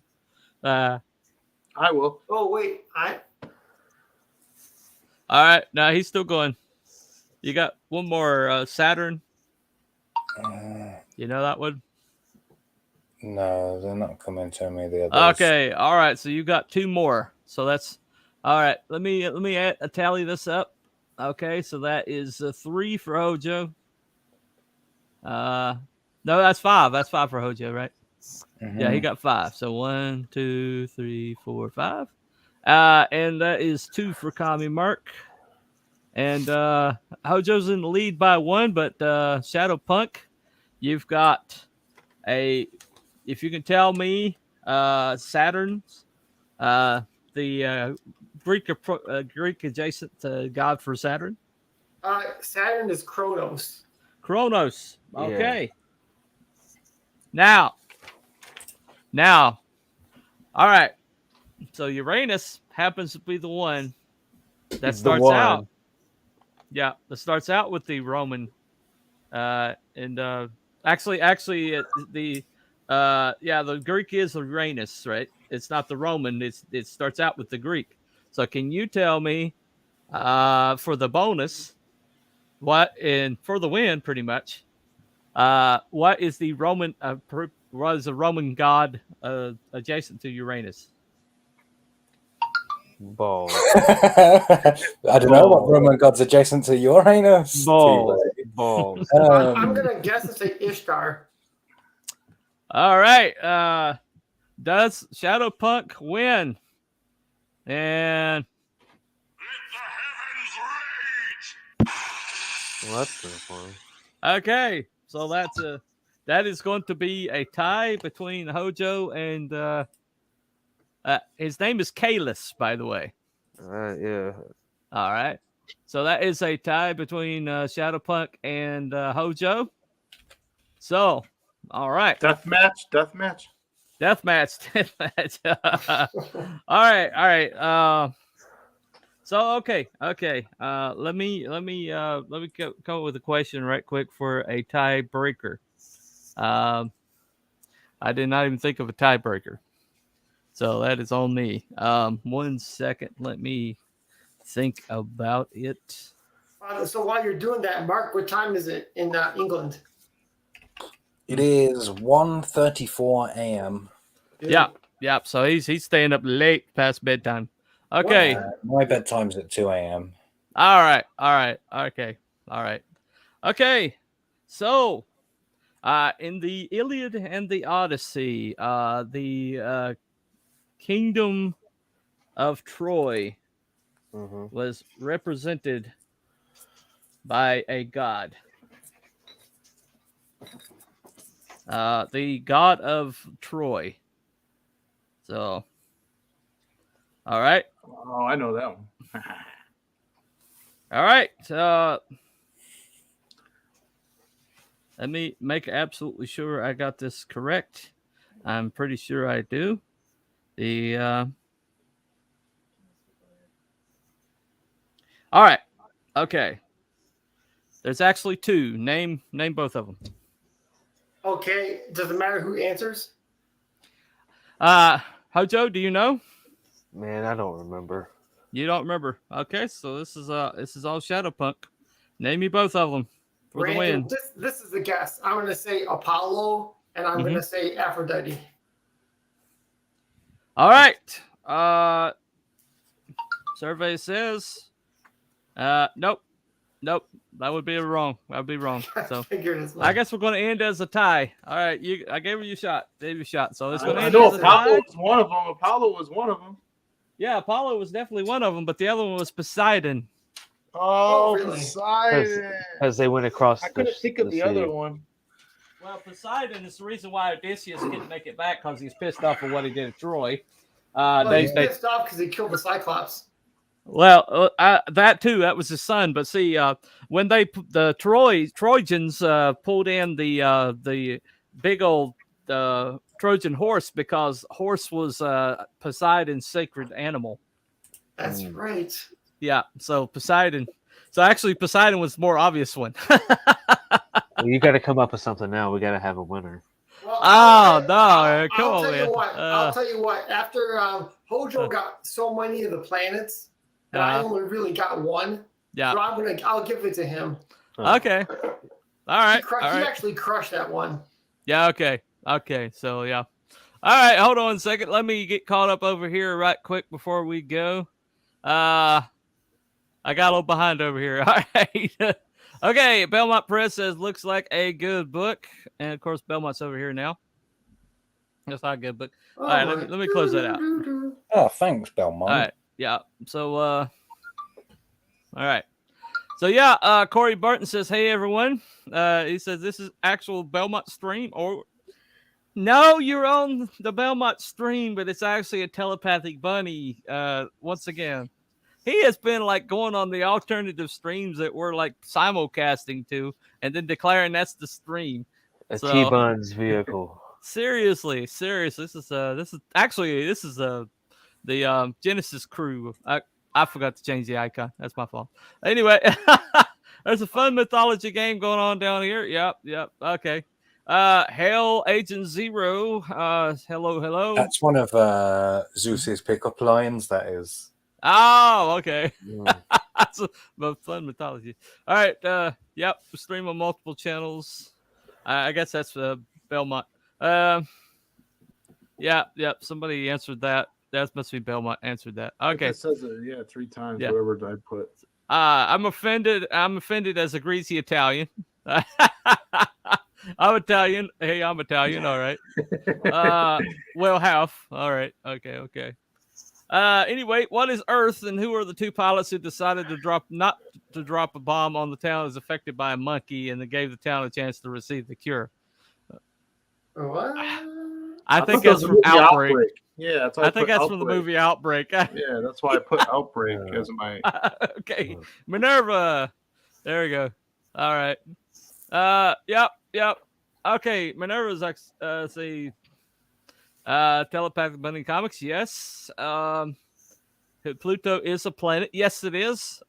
I will. Oh wait, All right. No, he's still going. You got one more. Saturn. You know that one? No, they're not coming to me. The others. Okay. All right. So you got 2 more. So that's all right. Let me tally this up. Okay. So that is 3 for Hojo. No, that's 5. That's 5 for Hojo, right? Yeah, he got 5. So 1, 2, 3, 4, 5. And that is 2 for CommieMark. And Hojo's in the lead by 1, but Shadow Punk, you've got if you can tell me Saturn's the Greek adjacent god for Saturn. Saturn is Kronos. Kronos. Okay. Yeah. Now, all right. So Uranus happens to be the one that starts out. Yeah, that starts out with the Roman, and actually, the Greek is Uranus, right? It's not the Roman. It starts out with the Greek. So can you tell me, for the bonus, for the win, pretty much, what is the Roman? What is the Roman god adjacent to Uranus? Balls. I don't know what Roman god's adjacent to Uranus. Balls. I'm gonna guess and say Ishtar. All right. Does Shadow Punk win? And What the fuck? okay, so that is going to be a tie between Hojo and his name is Kalis, by the way. Yeah. All right. So that is a tie between Shadowpunk and Hojo. So, all right. Death match. All right. So okay. Let me come up with a question right quick for a tiebreaker. I did not even think of a tiebreaker. So that is on me. 1 second. Let me think about it. So while you're doing that, Mark, what time is it in England? It is 1:34 a.m. Yeah. So he's staying up late past bedtime. Okay. My bedtime's at 2 a.m. All right. Okay. All right. Okay. So, in the Iliad and the Odyssey, the kingdom of Troy was represented by a god. The god of Troy. So, all right. Oh, I know that one. All right. Let me make absolutely sure I got this correct. I'm pretty sure I do. All right. Okay. There's actually two. Name both of them. Okay. Does it matter who answers? Hojo, do you know? Man, I don't remember. You don't remember. Okay, so this is all Shadowpunk. Name me both of them for the win. This is the guess. I'm gonna say Apollo and I'm gonna say Aphrodite. All right. Survey says nope. That would be wrong. That would be wrong. So I guess we're going to end as a tie. All right, I gave you a shot. So it's going to end as a tie. Apollo was one of them. Apollo was one of them. Yeah, Apollo was definitely one of them, but the other one was Poseidon. Oh, really? Poseidon. Because they went across. I couldn't think of the other one. Well, Poseidon is the reason why Odysseus couldn't make it back, because he's pissed off at what he did at Troy. He's pissed off because he killed the Cyclops. Well, that too. That was his son. But see, when the Trojans pulled in the big old Trojan horse, because horse was Poseidon's sacred animal. That's right. Yeah. So Poseidon. So actually, Poseidon was the more obvious one. Well, you got to come up with something now. We got to have a winner. Well, I'll tell you what. After Hojo got so many of the planets, and I only really got one. Yeah. So I'll give it to him. Okay. All right. He actually crushed that one. Yeah. Okay. So yeah. All right. Hold on a second. Let me get caught up over here right quick before we go. I got a little behind over here. All right. Okay. Belmont Press says looks like a good book, and of course Belmont's over here now. That's not a good book. All right. Let me close that out. Oh, thanks, Belmont. All right. Yeah. So, all right. So, yeah, Corey Burton says, hey, everyone. He says, this is actual Belmont stream. Or, no, you're on the Belmont stream, but it's actually a telepathic bunny. Once again, he has been like going on the alternative streams that we're like simulcasting to and then declaring that's the stream. T-Bun's vehicle. Seriously. This is the Genesis crew. I forgot to change the icon. That's my fault. Anyway, there's a fun mythology game going on down here. Yep. Okay. Hell Agent Zero. Hello. That's one of Zeus's pickup lines. That is. Oh, okay. That's a fun mythology. All right. Yep. Stream on multiple channels. I guess that's Belmont. Yeah. Somebody answered that. That must be Belmont answered that. Okay. It says it, 3 times, whatever I put. I'm offended as a greasy Italian. I'm Italian. Hey, I'm Italian. All right. Well, half. All right. Okay. Anyway, what is Earth, and who are the two pilots who decided not to drop a bomb on the town as affected by a monkey, and they gave the town a chance to receive the cure? What? I think that's from Outbreak. Yeah, I think that's from the movie Outbreak. Yeah, that's why I put Outbreak as my. Okay, Minerva. There we go. All right. Yep. Okay, Minerva's telepathic bunny comics. Yes. Pluto is a planet. Yes, it is.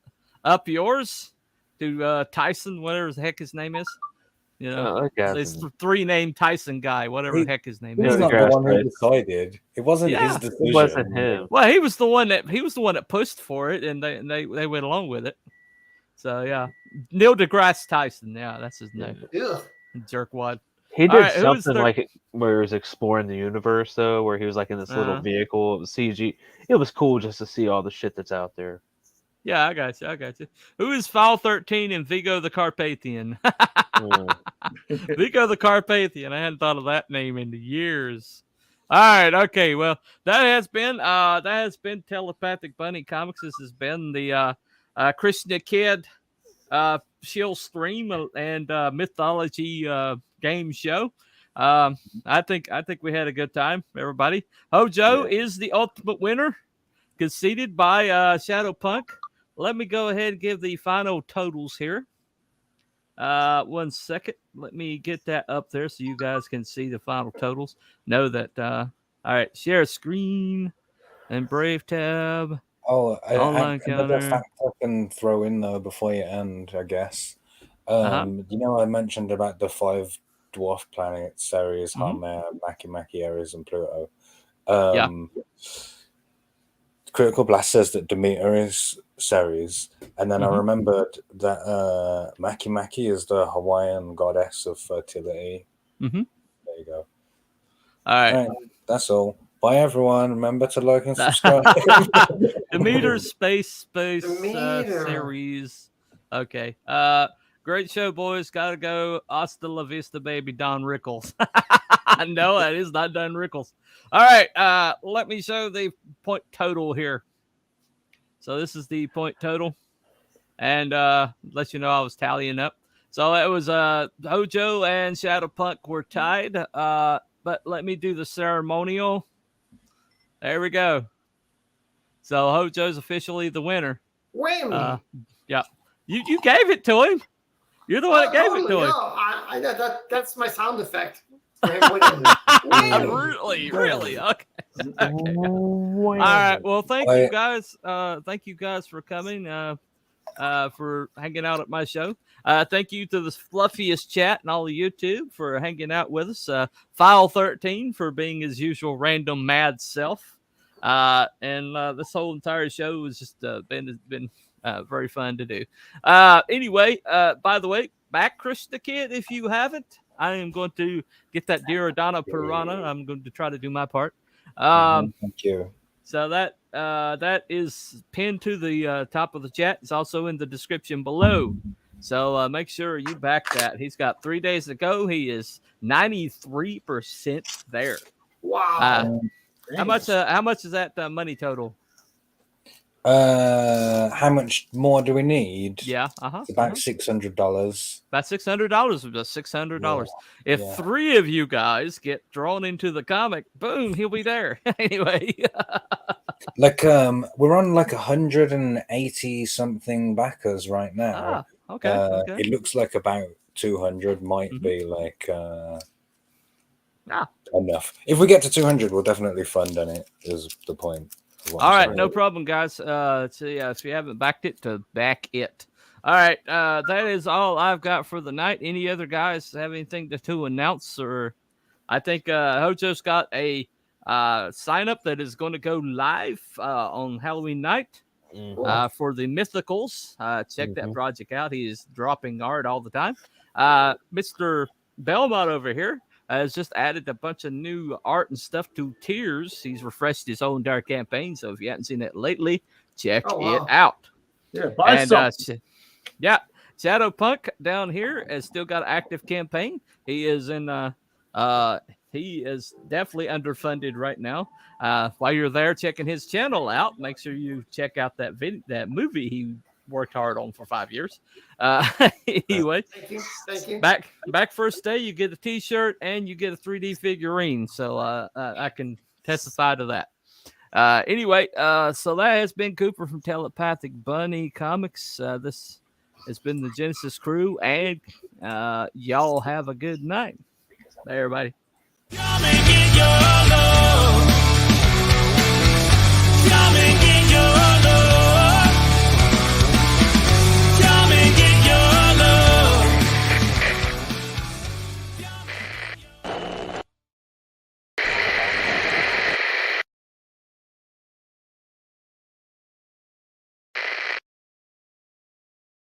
Up yours to Tyson, whatever the heck his name is. You know, it's the 3-name Tyson guy, whatever the heck his name is. He's not the one who decided. It wasn't his decision. It wasn't him. Well, he was the one that pushed for it, and they went along with it. So yeah, Neil deGrasse Tyson. Yeah, that's his name. Yeah. Jerkwad. He did something like where he was exploring the universe, though, where he was like in this little vehicle. It was CG. It was cool just to see all the shit that's out there. Yeah, I got you. Who is Foul 13 and Vigo the Carpathian? Vigo the Carpathian. I hadn't thought of that name in years. All right, okay. Well, that has been Telepathic Bunny Comics. This has been the Krishna Kid Shield stream and Mythology game show. I think we had a good time, everybody. Hojo is the ultimate winner, conceded by Shadowpunk. Let me go ahead and give the final totals here. 1 second. Let me get that up there so you guys can see the final totals. Know that. All right, share screen and Brave tab. Oh, Online another counter. fact I can throw in though before you end, I guess. You know, I mentioned about the 5 dwarf planets: Ceres, Haumea, Makemake, Ares, and Pluto. Critical Blast says that Demeter is Ceres, and then I remembered that Makemake is the Hawaiian goddess of fertility. There you go. All right. That's all. Bye, everyone. Remember to like and subscribe. Demeter Space Demeter. Series. Okay. Great show, boys. Gotta go. Hasta la vista, baby. Don Rickles. No, that is not Don Rickles. All right. Let me show the point total here. So this is the point total, and let you know I was tallying up. So it was Hojo and Shadowpunk were tied. But let me do the ceremonial. There we go. So Hojo's officially the winner. Whammy. Yeah. You gave it to him. You're the one that gave it to him. No, that's my sound effect. Really? Okay. All right. Well, thank you guys. Thank you guys for coming. For hanging out at my show. Thank you to the fluffiest chat and all of YouTube for hanging out with us. File 13 for being his usual random mad self. And this whole entire show has just been very fun to do. Anyway, by the way, back Krishna Kid if you haven't. I am going to get that Dirodana Piranha. I'm going to try to do my part. Thank you. So that is pinned to the top of the chat. It's also in the description below. So make sure you back that. He's got 3 days to go. He is 93% there. Wow. How much is that money total? How much more do we need? Yeah. It's about $600. About $600. Just $600. If 3 of you guys get drawn into the comic, boom, he'll be there. Anyway. Like we're on like 180 something backers right now. Okay. It looks like about 200 might be like enough. If we get to 200, we'll definitely fund on it. Is the point. All right, no problem, guys. So if you haven't backed it, to back it. All right, that is all I've got for the night. Any other guys have anything to announce? Or I think Hojo's got a sign up that is going to go live on Halloween night for the Mythicals. Check that project out. He is dropping art all the time. Mr. Belmont over here has just added a bunch of new art and stuff to Tears. He's refreshed his own dark campaign. So if you haven't seen it lately, check it out. Yeah, buy something. Shadowpunk down here has still got an active campaign. He is in he is definitely underfunded right now. While you're there checking his channel out, make sure you check out that movie he worked hard on for 5 years. Anyway, thank you. Back first day, you get a T-shirt and you get a 3D figurine. So I can testify to that. Anyway, so that has been Cooper from Telepathic Bunny Comics. This has been the Genesis crew, and y'all have a good night. Bye, everybody. Come and get your love. Come and get